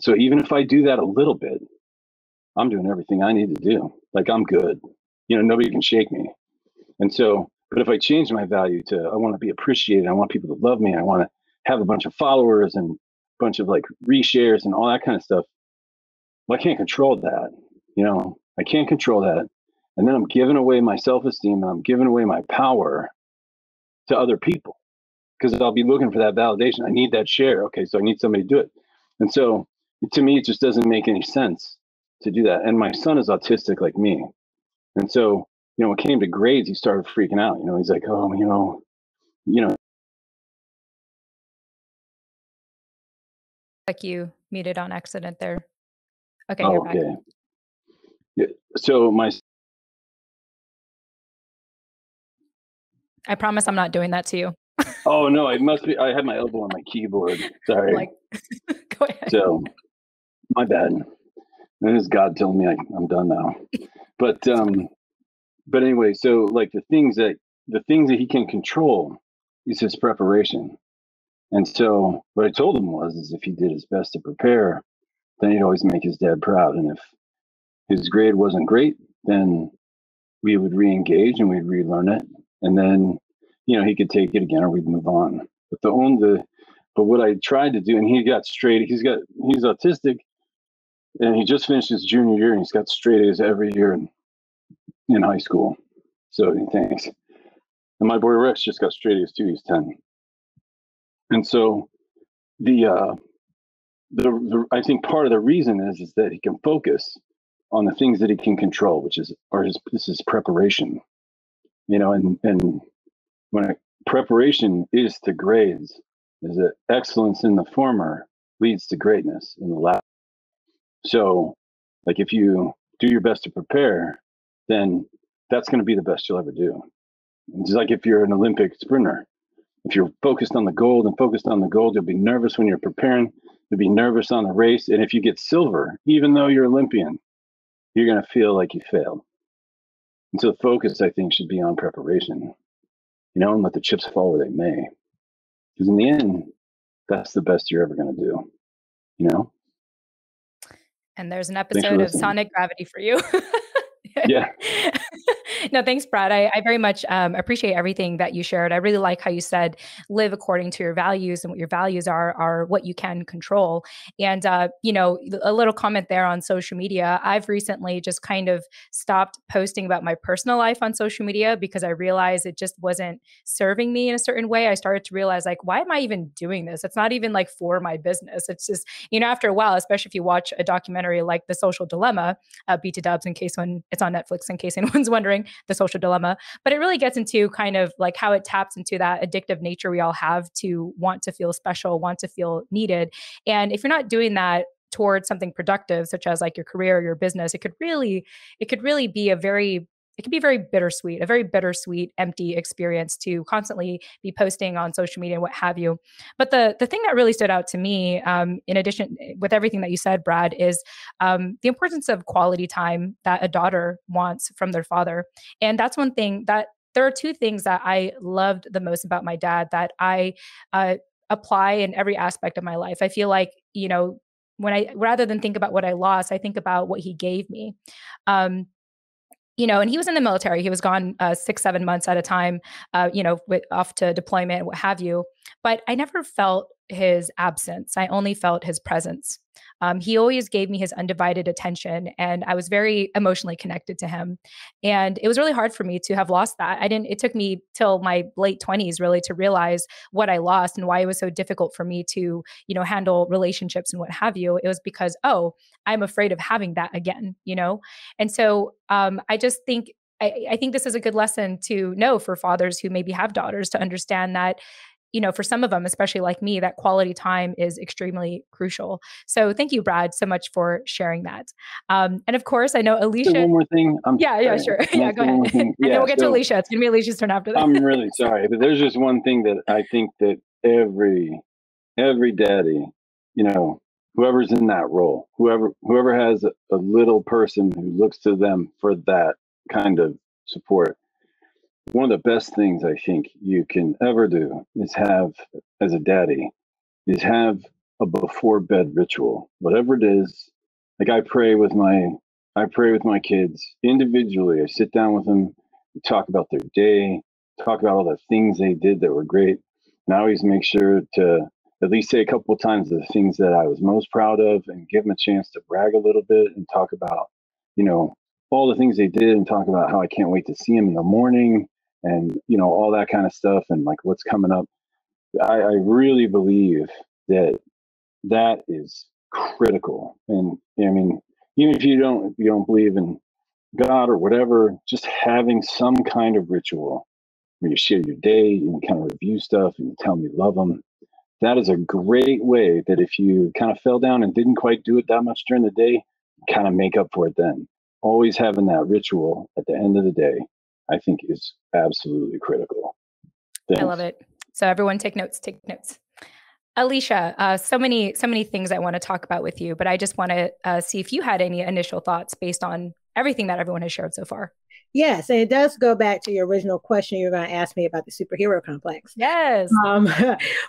So even if I do that a little bit, I'm doing everything I need to do. Like, I'm good. Nobody can shake me. And so, but if I change my value to, I want to be appreciated, I want people to love me, I want to have a bunch of followers and a bunch of like reshares and all that kind of stuff, well, I can't control that. I can't control that. And then I'm giving away my self-esteem and I'm giving away my power to other people, because I'll be looking for that validation. I need that share. Okay, so I need somebody to do it. And so to me, it just doesn't make any sense to do that. And my son is autistic like me. And so, when it came to grades, he started freaking out. He's like, oh, Like you muted on accident there. Okay, oh, you're back. Okay. Yeah. So I promise I'm not doing that to you. Oh no, it must be. I had my elbow on my keyboard. Sorry. Go ahead. So, my bad. It is God telling me I'm done now. But anyway, so like the things that he can control is his preparation. And so what I told him is if he did his best to prepare, then he'd always make his dad proud. And if his grade wasn't great, then we would re-engage and we'd relearn it. And then, he could take it again or we'd move on. But what I tried to do, and he got straight, he's autistic, and he just finished his junior year and he's got straight A's every year in high school. So thanks. And my boy Rex just got straight A's too. He's 10. And so the I think part of the reason is that he can focus on the things that he can control, which is this is preparation, and when preparation is to grades, is that excellence in the former leads to greatness in the latter. So, like if you do your best to prepare, then that's going to be the best you'll ever do. It's like if you're an Olympic sprinter, if you're focused on the gold and focused on the gold, you'll be nervous when you're preparing. You'll be nervous on the race. And if you get silver, even though you're Olympian, you're going to feel like you failed. And so the focus, I think, should be on preparation, and let the chips fall where they may. Because in the end, that's the best you're ever going to do, And there's an episode of Sonic Gravity for you. Yeah. No, thanks, Brad. I very much appreciate everything that you shared. I really like how you said, live according to your values, and what your values are what you can control. And, a little comment there on social media. I've recently just kind of stopped posting about my personal life on social media because I realized it just wasn't serving me in a certain way. I started to realize, like, why am I even doing this? It's not even like for my business. It's just, after a while, especially if you watch a documentary like The Social Dilemma, B2Dubs, in case when it's on Netflix, in case anyone's wondering, The Social Dilemma. But it really gets into kind of like how it taps into that addictive nature we all have to want to feel special, want to feel needed. And if you're not doing that towards something productive, such as like your career or your business, it could really be it can be very bittersweet, empty experience to constantly be posting on social media and what have you. But the thing that really stood out to me, in addition with everything that you said, Brad, is the importance of quality time that a daughter wants from their father. And that's one thing that there are two things that I loved the most about my dad that I apply in every aspect of my life. I feel like, rather than think about what I lost, I think about what he gave me. And he was in the military. He was gone 6-7 months at a time, off to deployment, what have you. But I never felt his absence. I only felt his presence. He always gave me his undivided attention, and I was very emotionally connected to him. And it was really hard for me to have lost that. It took me till my late 20s really to realize what I lost and why it was so difficult for me to, handle relationships and what have you. It was because, I'm afraid of having that again, And so I just think, I think this is a good lesson to know for fathers who maybe have daughters, to understand that, for some of them, especially like me, that quality time is extremely crucial. So thank you, Brad, so much for sharing that. And of course, I know Alicia. One more thing. Yeah, sure. Yeah, go ahead. And then we'll get to Alicia. It's going to be Alicia's turn after that. I'm really sorry, but there's just one thing that I think that every daddy, whoever's in that role, whoever has a little person who looks to them for that kind of support, one of the best things I think you can ever do is have, as a daddy, is have a before bed ritual, whatever it is. Like I pray with my kids individually. I sit down with them, we talk about their day, talk about all the things they did that were great. And I always make sure to at least say a couple of times the things that I was most proud of, and give them a chance to brag a little bit and talk about, all the things they did, and talk about how I can't wait to see them in the morning, and all that kind of stuff, and like what's coming up. I really believe that is critical. And I mean, even if you don't believe in God or whatever, just having some kind of ritual where you share your day and kind of review stuff and you tell them you love them. That is a great way that if you kind of fell down and didn't quite do it that much during the day, kind of make up for it then. Always having that ritual at the end of the day, I think, is absolutely critical. Thanks. I love it. So everyone take notes. Alicia, so many things I want to talk about with you, but I just want to see if you had any initial thoughts based on everything that everyone has shared so far. Yes, and it does go back to your original question you were going to ask me about the superhero complex. Yes.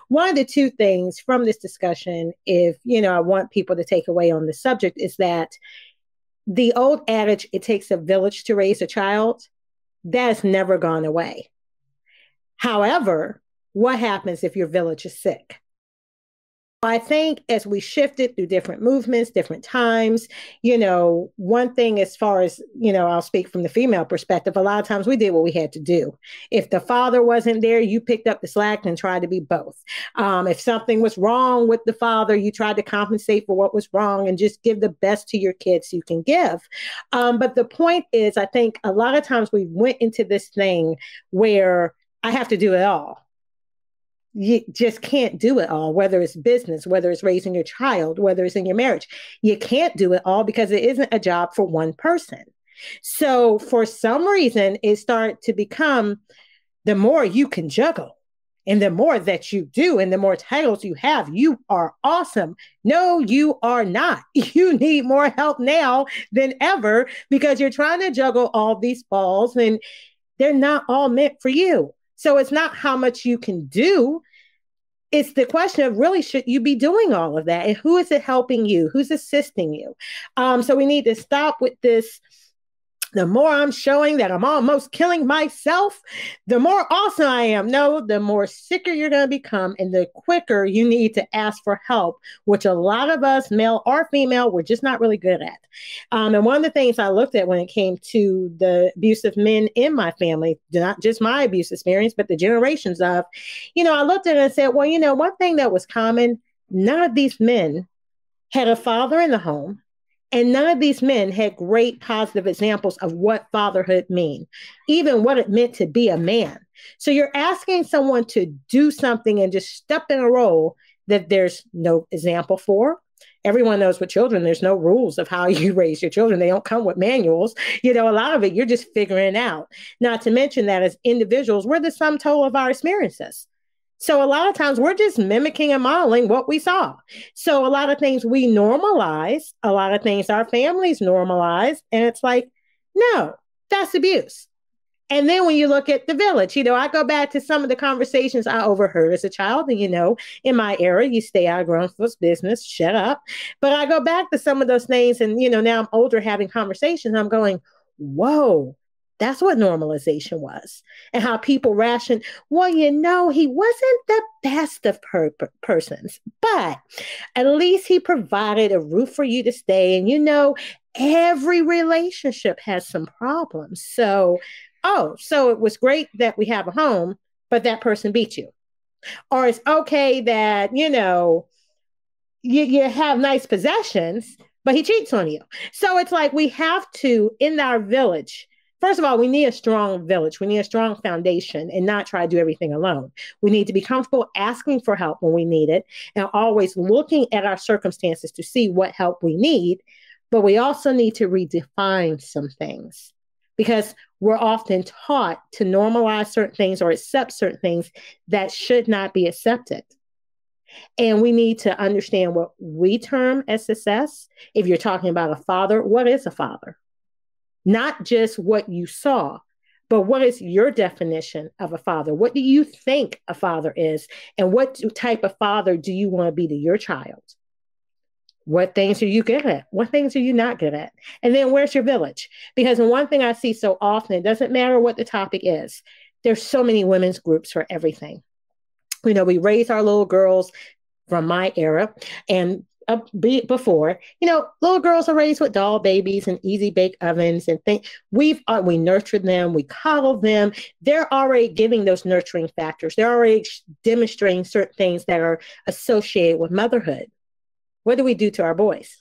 One of the two things from this discussion, if I want people to take away on the subject, is that the old adage, it takes a village to raise a child, that has never gone away. However, what happens if your village is sick? I think as we shifted through different movements, different times, one thing as far as, I'll speak from the female perspective, a lot of times we did what we had to do. If the father wasn't there, you picked up the slack and tried to be both. If something was wrong with the father, you tried to compensate for what was wrong and just give the best to your kids you can give. But the point is, I think a lot of times we went into this thing where I have to do it all. You just can't do it all, whether it's business, whether it's raising your child, whether it's in your marriage. You can't do it all because it isn't a job for one person. So for some reason, it started to become the more you can juggle and the more that you do and the more titles you have, you are awesome. No, you are not. You need more help now than ever because you're trying to juggle all these balls and they're not all meant for you. So it's not how much you can do. It's the question of really, should you be doing all of that? And who is it helping you? Who's assisting you? So we need to stop with this. The more I'm showing that I'm almost killing myself, the more awesome I am. No, the more sicker you're going to become and the quicker you need to ask for help, which a lot of us, male or female, we're just not really good at. And one of the things I looked at when it came to the abusive men in my family, not just my abuse experience, but the generations of, I looked at it and said, well, one thing that was common, none of these men had a father in the home. And none of these men had great positive examples of what fatherhood means, even what it meant to be a man. So you're asking someone to do something and just step in a role that there's no example for. Everyone knows with children, there's no rules of how you raise your children. They don't come with manuals. A lot of it, you're just figuring out. Not to mention that as individuals, we're the sum total of our experiences. So a lot of times we're just mimicking and modeling what we saw. So a lot of things we normalize, a lot of things our families normalize. And it's like, no, that's abuse. And then when you look at the village, I go back to some of the conversations I overheard as a child. And, in my era, you stay out of grown folks' business, shut up. But I go back to some of those things. And, now I'm older having conversations. I'm going, whoa. That's what normalization was and how people ration. Well, he wasn't the best of persons, but at least he provided a roof for you to stay. And, every relationship has some problems. So it was great that we have a home, but that person beat you. Or it's okay that, you have nice possessions, but he cheats on you. So it's like we have to, in our village, first of all, we need a strong village. We need a strong foundation and not try to do everything alone. We need to be comfortable asking for help when we need it and always looking at our circumstances to see what help we need. But we also need to redefine some things because we're often taught to normalize certain things or accept certain things that should not be accepted. And we need to understand what we term as success. If you're talking about a father, what is a father? Not just what you saw, but what is your definition of a father? What do you think a father is? And what type of father do you want to be to your child? What things are you good at? What things are you not good at? And then where's your village? Because one thing I see so often, it doesn't matter what the topic is. There's so many women's groups for everything. We raise our little girls from my era and before, little girls are raised with doll babies and easy bake ovens and things. We nurture them, we coddle them. They're already giving those nurturing factors. They're already demonstrating certain things that are associated with motherhood. What do we do to our boys?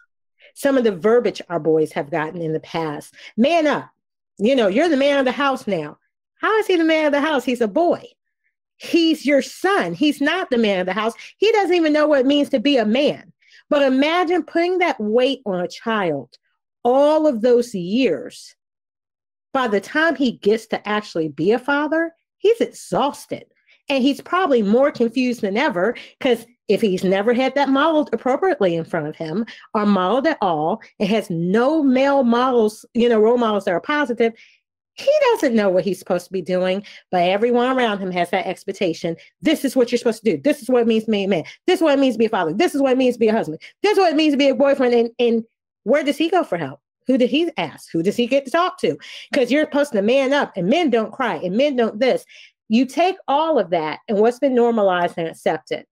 Some of the verbiage our boys have gotten in the past. Man up. You're the man of the house now. How is he the man of the house? He's a boy. He's your son. He's not the man of the house. He doesn't even know what it means to be a man. But imagine putting that weight on a child all of those years. By the time he gets to actually be a father, he's exhausted. And he's probably more confused than ever because if he's never had that modeled appropriately in front of him or modeled at all and has no male models, role models that are positive, he doesn't know what he's supposed to be doing, but everyone around him has that expectation. This is what you're supposed to do. This is what it means to be a man. This is what it means to be a father. This is what it means to be a husband. This is what it means to be a boyfriend. And where does he go for help? Who did he ask? Who does he get to talk to? Because you're supposed to man up and men don't cry and men don't this. You take all of that and what's been normalized and accepted.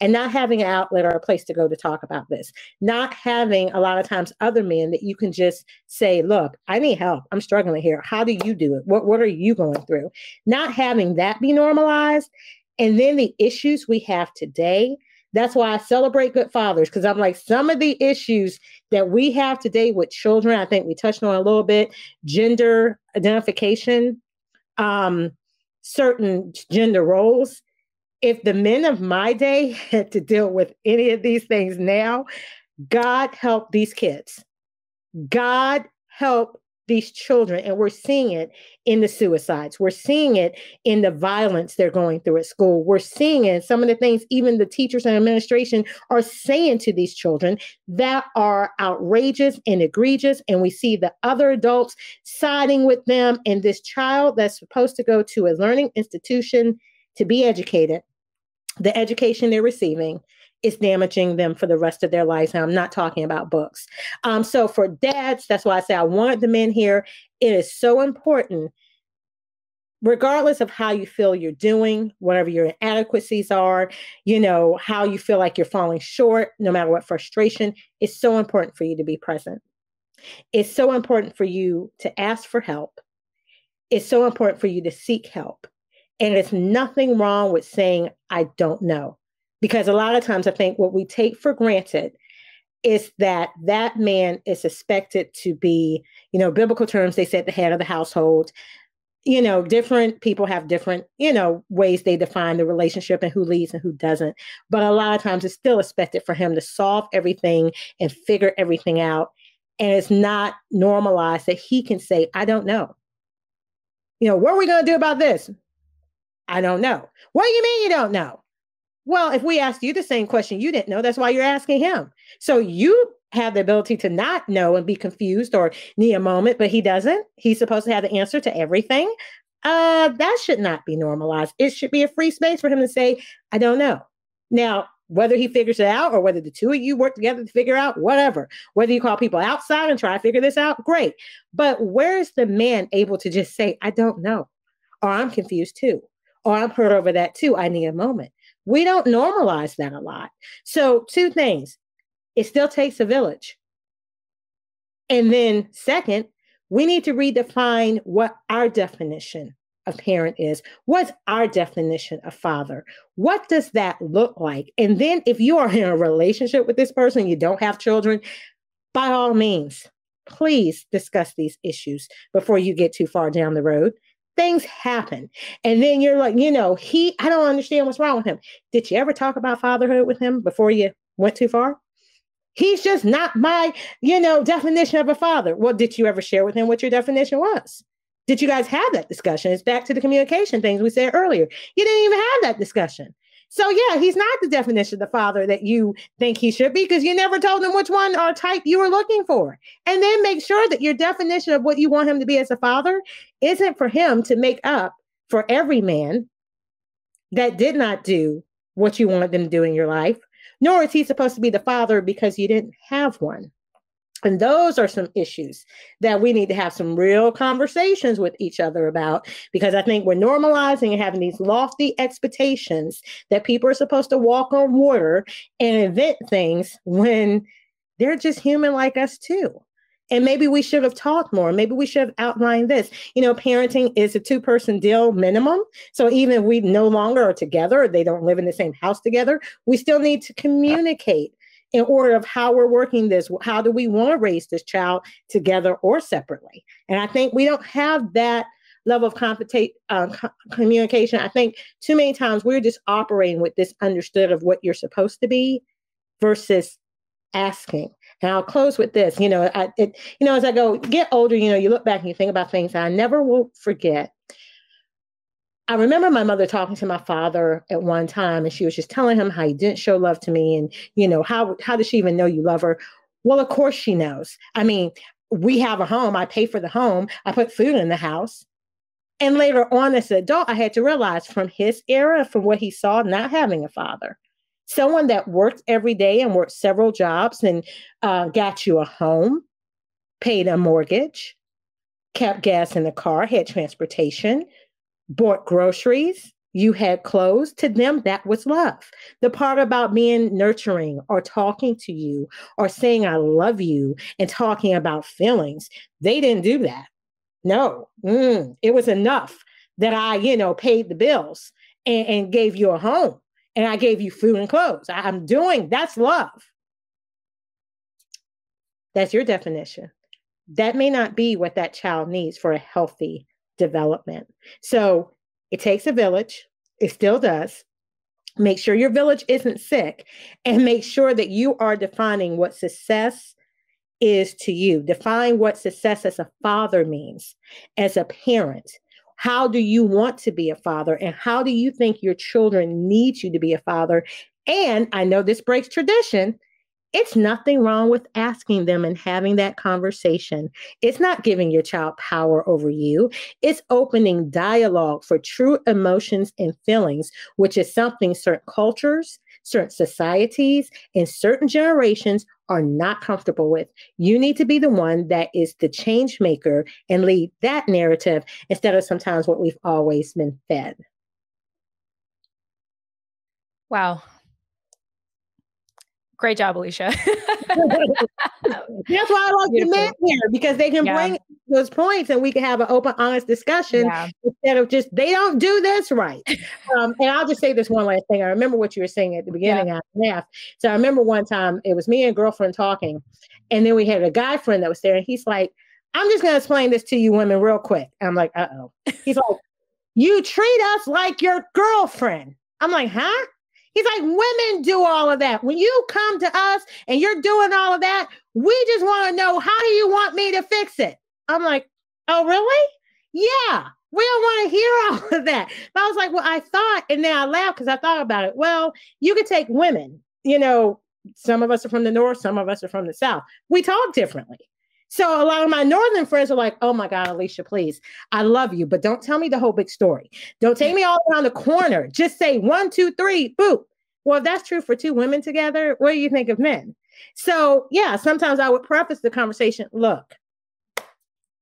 and not having an outlet or a place to go to talk about this, not having a lot of times other men that you can just say, look, I need help. I'm struggling here. How do you do it? What are you going through? Not having that be normalized. And then the issues we have today. That's why I celebrate good fathers, because I'm like, some of the issues that we have today with children, I think we touched on a little bit, gender identification, certain gender roles. If the men of my day had to deal with any of these things now, God help these kids. God help these children. And we're seeing it in the suicides. We're seeing it in the violence they're going through at school. We're seeing it in some of the things even the teachers and administration are saying to these children that are outrageous and egregious. And we see the other adults siding with them. And this child that's supposed to go to a learning institution to be educated, the education they're receiving is damaging them for the rest of their lives. And I'm not talking about books. So for dads, that's why I say I wanted the men here. It is so important, regardless of how you feel you're doing, whatever your inadequacies are, how you feel like you're falling short, no matter what frustration, it's so important for you to be present. It's so important for you to ask for help. It's so important for you to seek help. And there's nothing wrong with saying, I don't know. Because a lot of times I think what we take for granted is that that man is expected to be, biblical terms, they said the head of the household. Different people have different, ways they define the relationship and who leads and who doesn't. But a lot of times it's still expected for him to solve everything and figure everything out. And it's not normalized that he can say, I don't know. What are we going to do about this? I don't know. What do you mean you don't know? Well, if we asked you the same question you didn't know, that's why you're asking him. So you have the ability to not know and be confused or need a moment, but he doesn't. He's supposed to have the answer to everything. That should not be normalized. It should be a free space for him to say, I don't know. Now, whether he figures it out or whether the two of you work together to figure out, whatever, whether you call people outside and try to figure this out, great. But where's the man able to just say, I don't know, or I'm confused too, or I'm hurt over that too. I need a moment. We don't normalize that a lot. So 2 things. It still takes a village. And then second, we need to redefine what our definition of parent is. What's our definition of father? What does that look like? And then if you are in a relationship with this person, you don't have children, by all means, please discuss these issues before you get too far down the road. Things happen. And then you're like, I don't understand what's wrong with him. Did you ever talk about fatherhood with him before you went too far? He's just not my, definition of a father. Well, did you ever share with him what your definition was? Did you guys have that discussion? It's back to the communication things we said earlier. You didn't even have that discussion. So yeah, he's not the definition of the father that you think he should be because you never told him which one or type you were looking for. And then make sure that your definition of what you want him to be as a father isn't for him to make up for every man that did not do what you wanted them to do in your life, nor is he supposed to be the father because you didn't have one. And those are some issues that we need to have some real conversations with each other about, because I think we're normalizing and having these lofty expectations that people are supposed to walk on water and invent things when they're just human like us too. And maybe we should have talked more. Maybe we should have outlined this. Parenting is a 2-person deal minimum. So even if we no longer are together, or they don't live in the same house together, we still need to communicate in order of how we're working this. How do we want to raise this child together or separately? And I think we don't have that level of communication. I think too many times we're just operating with this understood of what you're supposed to be versus asking. And I'll close with this. As I get older, you look back and you think about things that I never will forget. I remember my mother talking to my father at one time, and she was just telling him how he didn't show love to me. And, how does she even know you love her? Well, of course she knows. I mean, we have a home. I pay for the home. I put food in the house. And later on as an adult, I had to realize from his era, from what he saw, not having a father, someone that worked every day and worked several jobs and got you a home, paid a mortgage, kept gas in the car, had transportation, bought groceries, you had clothes, to them, that was love. The part about being nurturing or talking to you or saying, I love you and talking about feelings, they didn't do that. No, it was enough that I, paid the bills and gave you a home and I gave you food and clothes. That's love. That's your definition. That may not be what that child needs for a healthy development. So it takes a village. It still does. Make sure your village isn't sick and make sure that you are defining what success is to you. Define what success as a father means, as a parent. How do you want to be a father? And how do you think your children need you to be a father? And I know this breaks tradition. It's nothing wrong with asking them and having that conversation. It's not giving your child power over you. It's opening dialogue for true emotions and feelings, which is something certain cultures, certain societies, and certain generations are not comfortable with. You need to be the one that is the change maker and lead that narrative instead of sometimes what we've always been fed. Wow. Great job, Alicia. That's why I like the men here, because they can bring those points and we can have an open, honest discussion instead of just, they don't do this right. And I'll just say this one last thing. I remember what you were saying at the beginning. I laughed. So I remember one time it was me and a girlfriend talking, and then we had a guy friend that was there, and he's like, I'm just going to explain this to you women real quick. I'm like, uh-oh. He's like, you treat us like your girlfriend. I'm like, huh? He's like, women do all of that. When you come to us and you're doing all of that, we just want to know, how do you want me to fix it? I'm like, oh, really? Yeah, we don't want to hear all of that. But I was like, well, I thought, and then I laughed because I thought about it. Well, you could take women, some of us are from the North, some of us are from the South. We talk differently. So a lot of my Northern friends are like, oh my God, Alicia, please, I love you, but don't tell me the whole big story. Don't take me all around the corner. Just say 1, 2, 3, boop. Well, if that's true for two women together, what do you think of men? So yeah, sometimes I would preface the conversation, look,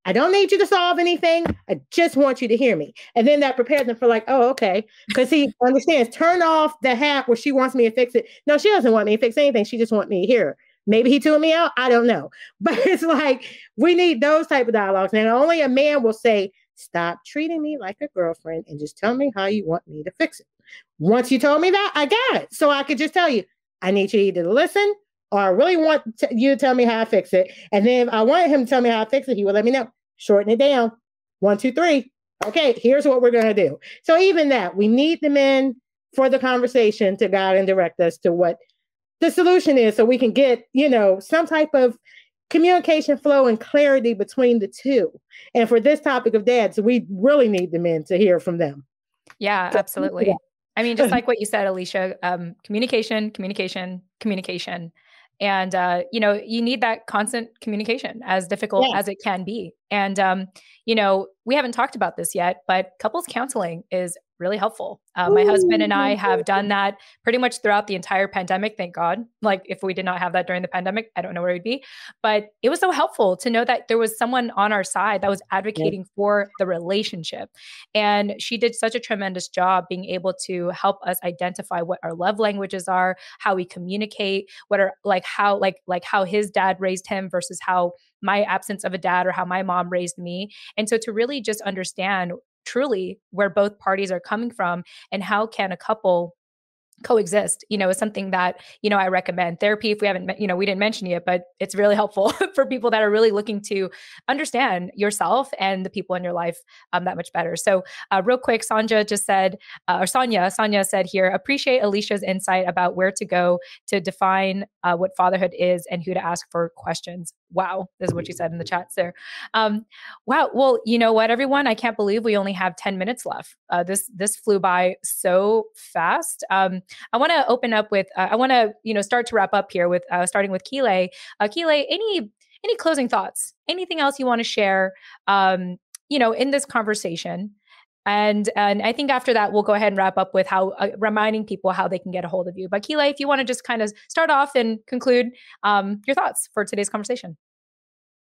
I don't need you to solve anything. I just want you to hear me. And then that prepares them for like, oh, okay. Because he understands, turn off the hat where she wants me to fix it. No, she doesn't want me to fix anything. She just wants me to hear her. Maybe he tuned me out. I don't know. But it's like, we need those type of dialogues. And only a man will say, stop treating me like a girlfriend and just tell me how you want me to fix it. Once you told me that, I got it. So I could just tell you, I need you either to listen or I really want you to tell me how I fix it. And then if I wanted him to tell me how I fix it, he would let me know. Shorten it down. 1, 2, 3. Okay, here's what we're going to do. So even that, we need the men for the conversation to guide and direct us to what the solution is, so we can get, some type of communication flow and clarity between the two. And for this topic of dads, we really need the men to hear from them. Yeah, absolutely. I mean, just like what you said, Alicia, communication. And, you need that constant communication, as difficult as it can be. And, we haven't talked about this yet, but couples counseling is really helpful. My husband and I have done that pretty much throughout the entire pandemic. Thank God. Like if we did not have that during the pandemic, I don't know where we'd be, but it was so helpful to know that there was someone on our side that was advocating for the relationship. And she did such a tremendous job being able to help us identify what our love languages are, how we communicate, what are how his dad raised him versus how my absence of a dad or how my mom raised me. And so to really just understand truly where both parties are coming from and how can a couple coexist, is something that, I recommend. Therapy, if we haven't, we didn't mention it, but it's really helpful for people that are really looking to understand yourself and the people in your life that much better. So real quick, Sonia said here, appreciate Alicia's insight about where to go to define what fatherhood is and who to ask for questions. Wow. This is what you said in the chats there. Wow. Well, you know what, everyone, I can't believe we only have 10 minutes left. This flew by so fast. I want to open up with, I want to, start to wrap up here with starting with Keeley. Keeley, any closing thoughts? Anything else you want to share, in this conversation? And I think after that, we'll go ahead and wrap up with how reminding people how they can get a hold of you. But Keeley, if you want to just kind of start off and conclude your thoughts for today's conversation.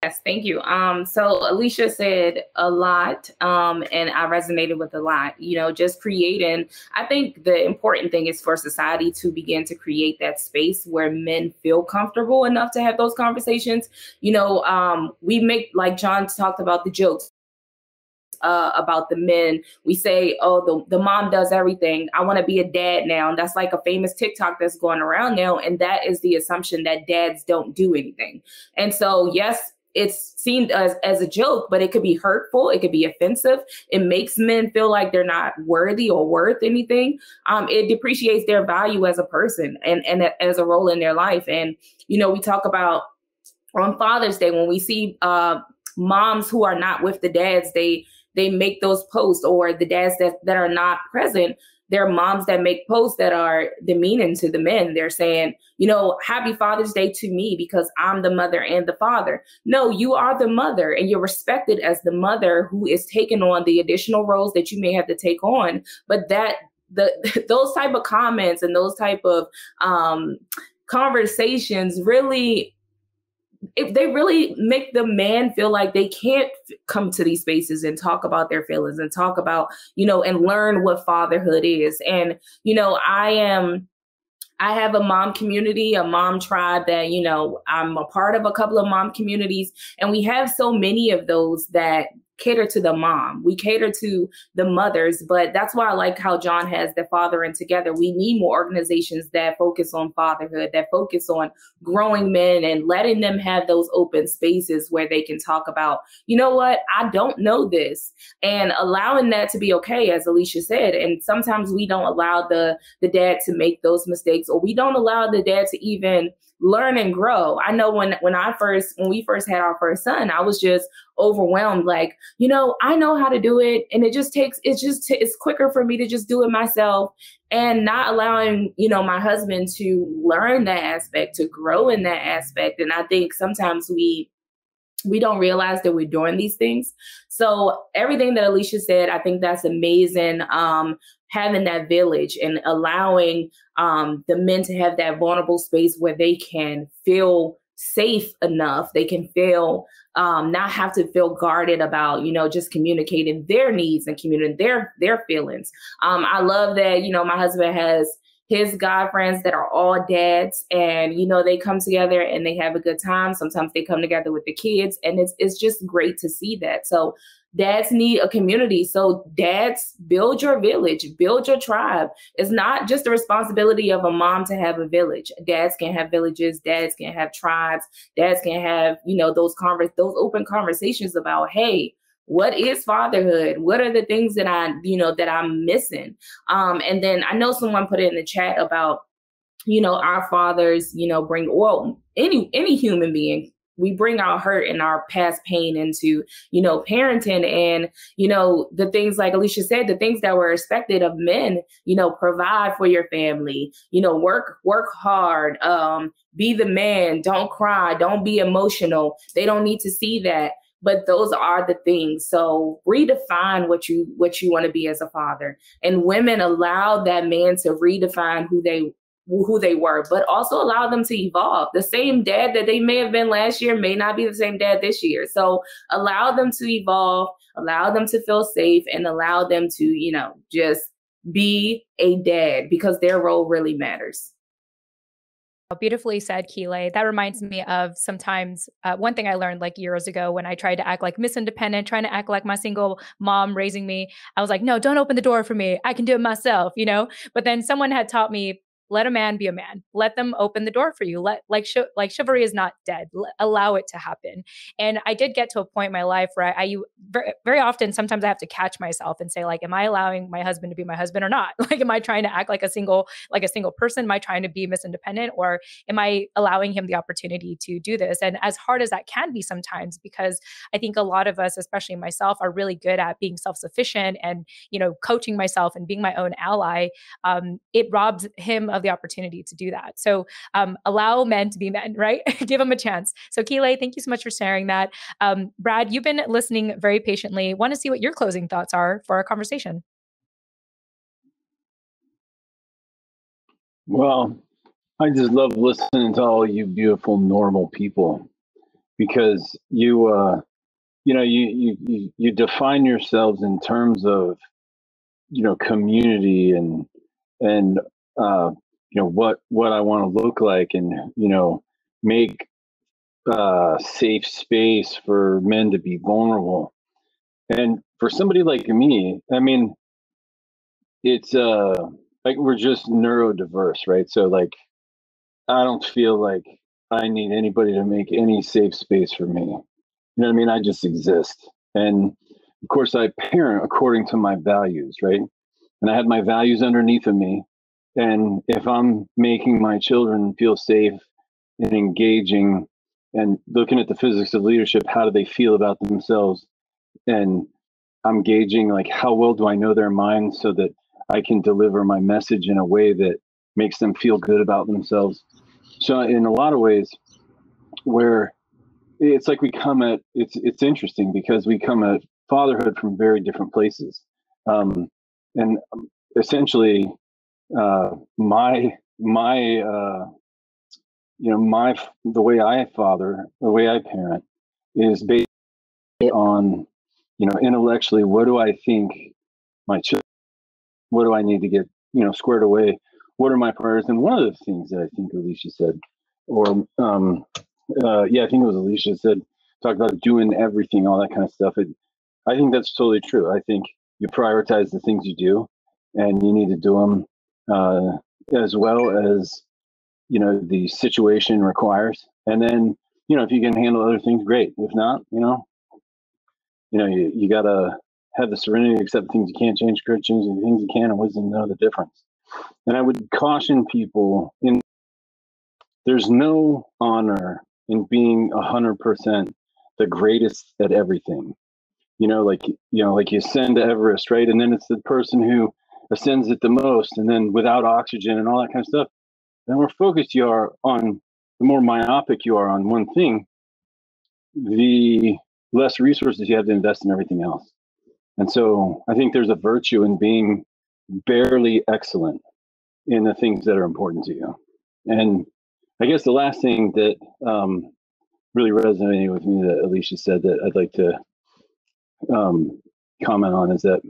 Yes, thank you. So Alicia said a lot, and I resonated with a lot. Just creating. I think the important thing is for society to begin to create that space where men feel comfortable enough to have those conversations. We make, like John talked about, the jokes about the men. We say, oh, the mom does everything. I want to be a dad now. And that's like a famous TikTok that's going around now. And that is the assumption that dads don't do anything. And so, yes, it's seen as a joke, but it could be hurtful. It could be offensive. It makes men feel like they're not worthy or worth anything. It depreciates their value as a person and as a role in their life. And, we talk about on Father's Day, when we see moms who are not with the dads, they make those posts, or the dads that are not present. There are moms that make posts that are demeaning to the men. They're saying, happy Father's Day to me because I'm the mother and the father. No, you are the mother and you're respected as the mother who is taking on the additional roles that you may have to take on. But those type of comments and those type of conversations really, if they really make the man feel like they can't come to these spaces and talk about their feelings and talk about, and learn what fatherhood is. And, I have a mom community, a mom tribe that, I'm a part of a couple of mom communities, and we have so many of those that cater to the mom. We cater to the mothers, but that's why I like how John has the Fathering Together. We need more organizations that focus on fatherhood, that focus on growing men and letting them have those open spaces where they can talk about, you know what, I don't know this, and allowing that to be okay, as Alicia said. And sometimes we don't allow the dad to make those mistakes, or we don't allow the dad to even learn and grow. I know when we first had our first son, I was just overwhelmed. Like, I know how to do it. And it's quicker for me to just do it myself, and not allowing, my husband to learn that aspect, to grow in that aspect. And I think sometimes we don't realize that we're doing these things. So everything that Alicia said, I think that's amazing. Having that village and allowing the men to have that vulnerable space where they can feel safe enough. They can feel, not have to feel guarded about, just communicating their needs and communicating their feelings. I love that, my husband has his guy friends that are all dads, and, they come together and they have a good time. Sometimes they come together with the kids, and it's just great to see that. So dads need a community. So dads, build your village, build your tribe. It's not just the responsibility of a mom to have a village. Dads can have villages, dads can have tribes, dads can have, those open conversations about, hey, what is fatherhood? What are the things that that I'm missing? And then I know someone put it in the chat about, our fathers, bring, well, any human being, we bring our hurt and our past pain into, parenting, and, the things like Alicia said, the things that were expected of men, provide for your family, work hard, be the man, don't cry, don't be emotional. They don't need to see that. But those are the things. So redefine what you want to be as a father, and women allow that man to redefine who they were, but also allow them to evolve. The same dad that they may have been last year may not be the same dad this year. So allow them to evolve, allow them to feel safe, and allow them to, just be a dad, because their role really matters. Beautifully said, Keeley. That reminds me of sometimes one thing I learned like years ago when I tried to act like Miss Independent, trying to act like my single mom raising me. I was like, no, don't open the door for me. I can do it myself, But then someone had taught me, let a man be a man. Let them open the door for you. Like chivalry is not dead. Allow it to happen. And I did get to a point in my life where I very often, sometimes I have to catch myself and say, like, am I allowing my husband to be my husband or not? Like, am I trying to act like a single person? Am I trying to be Miss Independent, or am I allowing him the opportunity to do this? And as hard as that can be sometimes, because I think a lot of us, especially myself, are really good at being self-sufficient and, coaching myself and being my own ally. It robs him of the opportunity to do that. So allow men to be men, right? Give them a chance. So Keeley, thank you so much for sharing that. Brad, you've been listening very patiently. Want to see what your closing thoughts are for our conversation. Well, I just love listening to all you beautiful, normal people. because you define yourselves in terms of, community and what I want to look like, and, make safe space for men to be vulnerable. And for somebody like me, I mean, it's like we're just neurodiverse, right? So like, I don't feel like I need anybody to make any safe space for me. You know what I mean? I just exist. And of course, I parent according to my values, right? And I have my values underneath of me. And if I'm making my children feel safe and engaging and looking at the physics of leadership, how do they feel about themselves? And I'm gauging, like, how well do I know their minds so that I can deliver my message in a way that makes them feel good about themselves. So in a lot of ways, where it's like it's interesting because we come at fatherhood from very different places. And essentially, the way I father, the way I parent is based on, intellectually, what do I think my children, what do I need to get, squared away? What are my priorities? And one of the things that I think Alicia said, or I think it was Alicia said, talked about doing everything, all that kind of stuff. I think that's totally true. I think you prioritize the things you do, and you need to do them as well as, the situation requires. And then, if you can handle other things, great. If not, you got to have the serenity to accept the things you can't change, courage change the things you can, and wisdom to know the difference. And I would caution people there's no honor in being 100% the greatest at everything. Like you ascend to Everest, right? And then it's the person who ascends it the most, and then without oxygen and all that kind of stuff. The more focused you are on, the more myopic you are on one thing, the less resources you have to invest in everything else. And so I think there's a virtue in being barely excellent in the things that are important to you. And I guess the last thing that really resonated with me that Alicia said that I'd like to comment on is that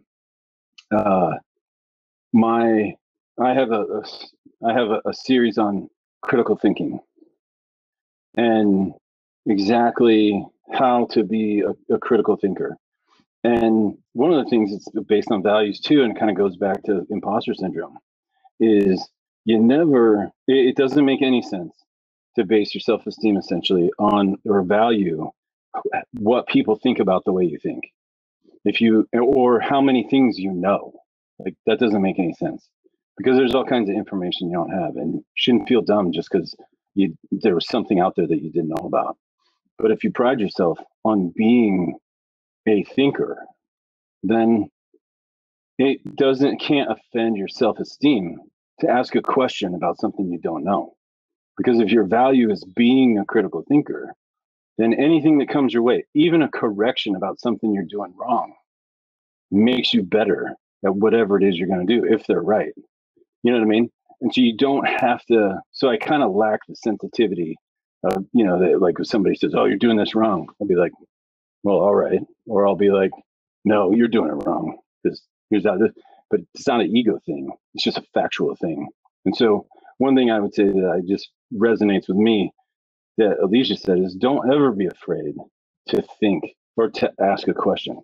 I have a series on critical thinking and exactly how to be a critical thinker. And one of the things that's based on values too, and kind of goes back to imposter syndrome, is it doesn't make any sense to base your self-esteem essentially on or value what people think about the way you think. Or how many things like that doesn't make any sense, because there's all kinds of information you don't have, and you shouldn't feel dumb just because there was something out there that you didn't know about. But if you pride yourself on being a thinker, then it can't offend your self-esteem to ask a question about something you don't know. Because if your value is being a critical thinker, then anything that comes your way, even a correction about something you're doing wrong, makes you better at whatever it is you're going to do, if they're right. You know what I mean? And so you don't have to. So I kind of lack the sensitivity of, that, like if somebody says, "Oh, you're doing this wrong," I'll be like, "Well, all right," or I'll be like, "No, you're doing it wrong because here's how this." But it's not an ego thing; it's just a factual thing. And so one thing I would say that I just resonates with me that Alicia said is, don't ever be afraid to think or to ask a question,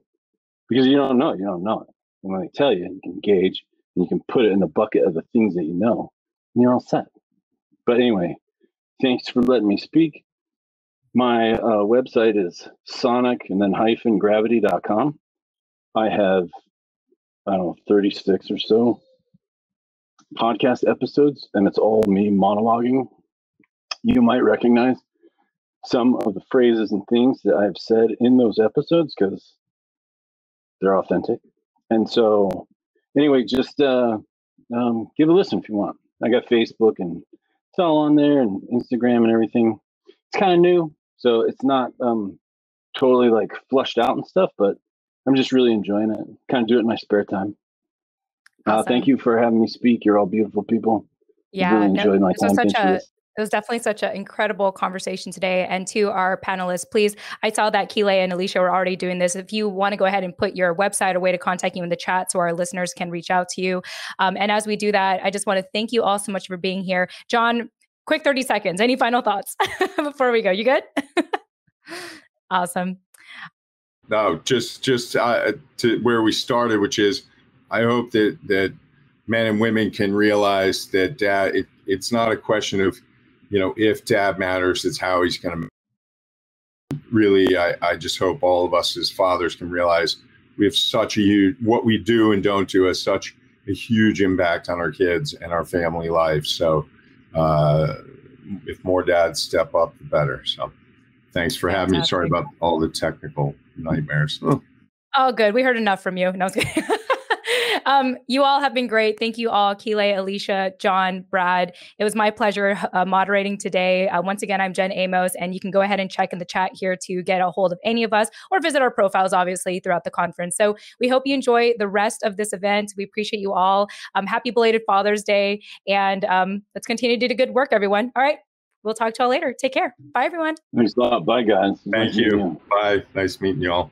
because you don't know it. And when they tell you, you can gauge and you can put it in the bucket of the things that you know, and you're all set. But anyway, thanks for letting me speak. My website is sonic and then -gravity.com. I have, 36 or so podcast episodes, and it's all me monologuing. You might recognize some of the phrases and things that I've said in those episodes because they're authentic. And so anyway, just give a listen if you want. I got Facebook and it's all on there, and Instagram and everything. It's kind of new, so it's not totally like flushed out and stuff, but I'm just really enjoying it. Kind of do it in my spare time. Awesome. Thank you for having me speak. You're all beautiful people. Yeah, really enjoyed my time. It was definitely such an incredible conversation today. And to our panelists, please, I saw that Keeley and Alicia were already doing this. If you want to go ahead and put your website or way to contact you in the chat so our listeners can reach out to you. And as we do that, I just want to thank you all so much for being here. John, quick 30 seconds. Any final thoughts before we go? You good? Awesome. No, just to where we started, which is, I hope that men and women can realize that dad, it's not a question of, if dad matters, it's how he's going to. Really, I just hope all of us as fathers can realize we have such a huge, what we do and don't do has such a huge impact on our kids and our family life. So if more dads step up, the better. So thanks for having me. Sorry about all the technical nightmares. Oh, good. We heard enough from you. No, I was kidding. You all have been great. Thank you all, Keeley, Alicia, John, Brad. It was my pleasure moderating today. Once again, I'm Jen Amos, and you can go ahead and check in the chat here to get a hold of any of us or visit our profiles, obviously, throughout the conference. So we hope you enjoy the rest of this event. We appreciate you all. Happy belated Father's Day, and let's continue to do the good work, everyone. All right. We'll talk to y'all later. Take care. Bye, everyone. Thanks a lot. Bye, guys. Thank you. Bye. Nice meeting you all.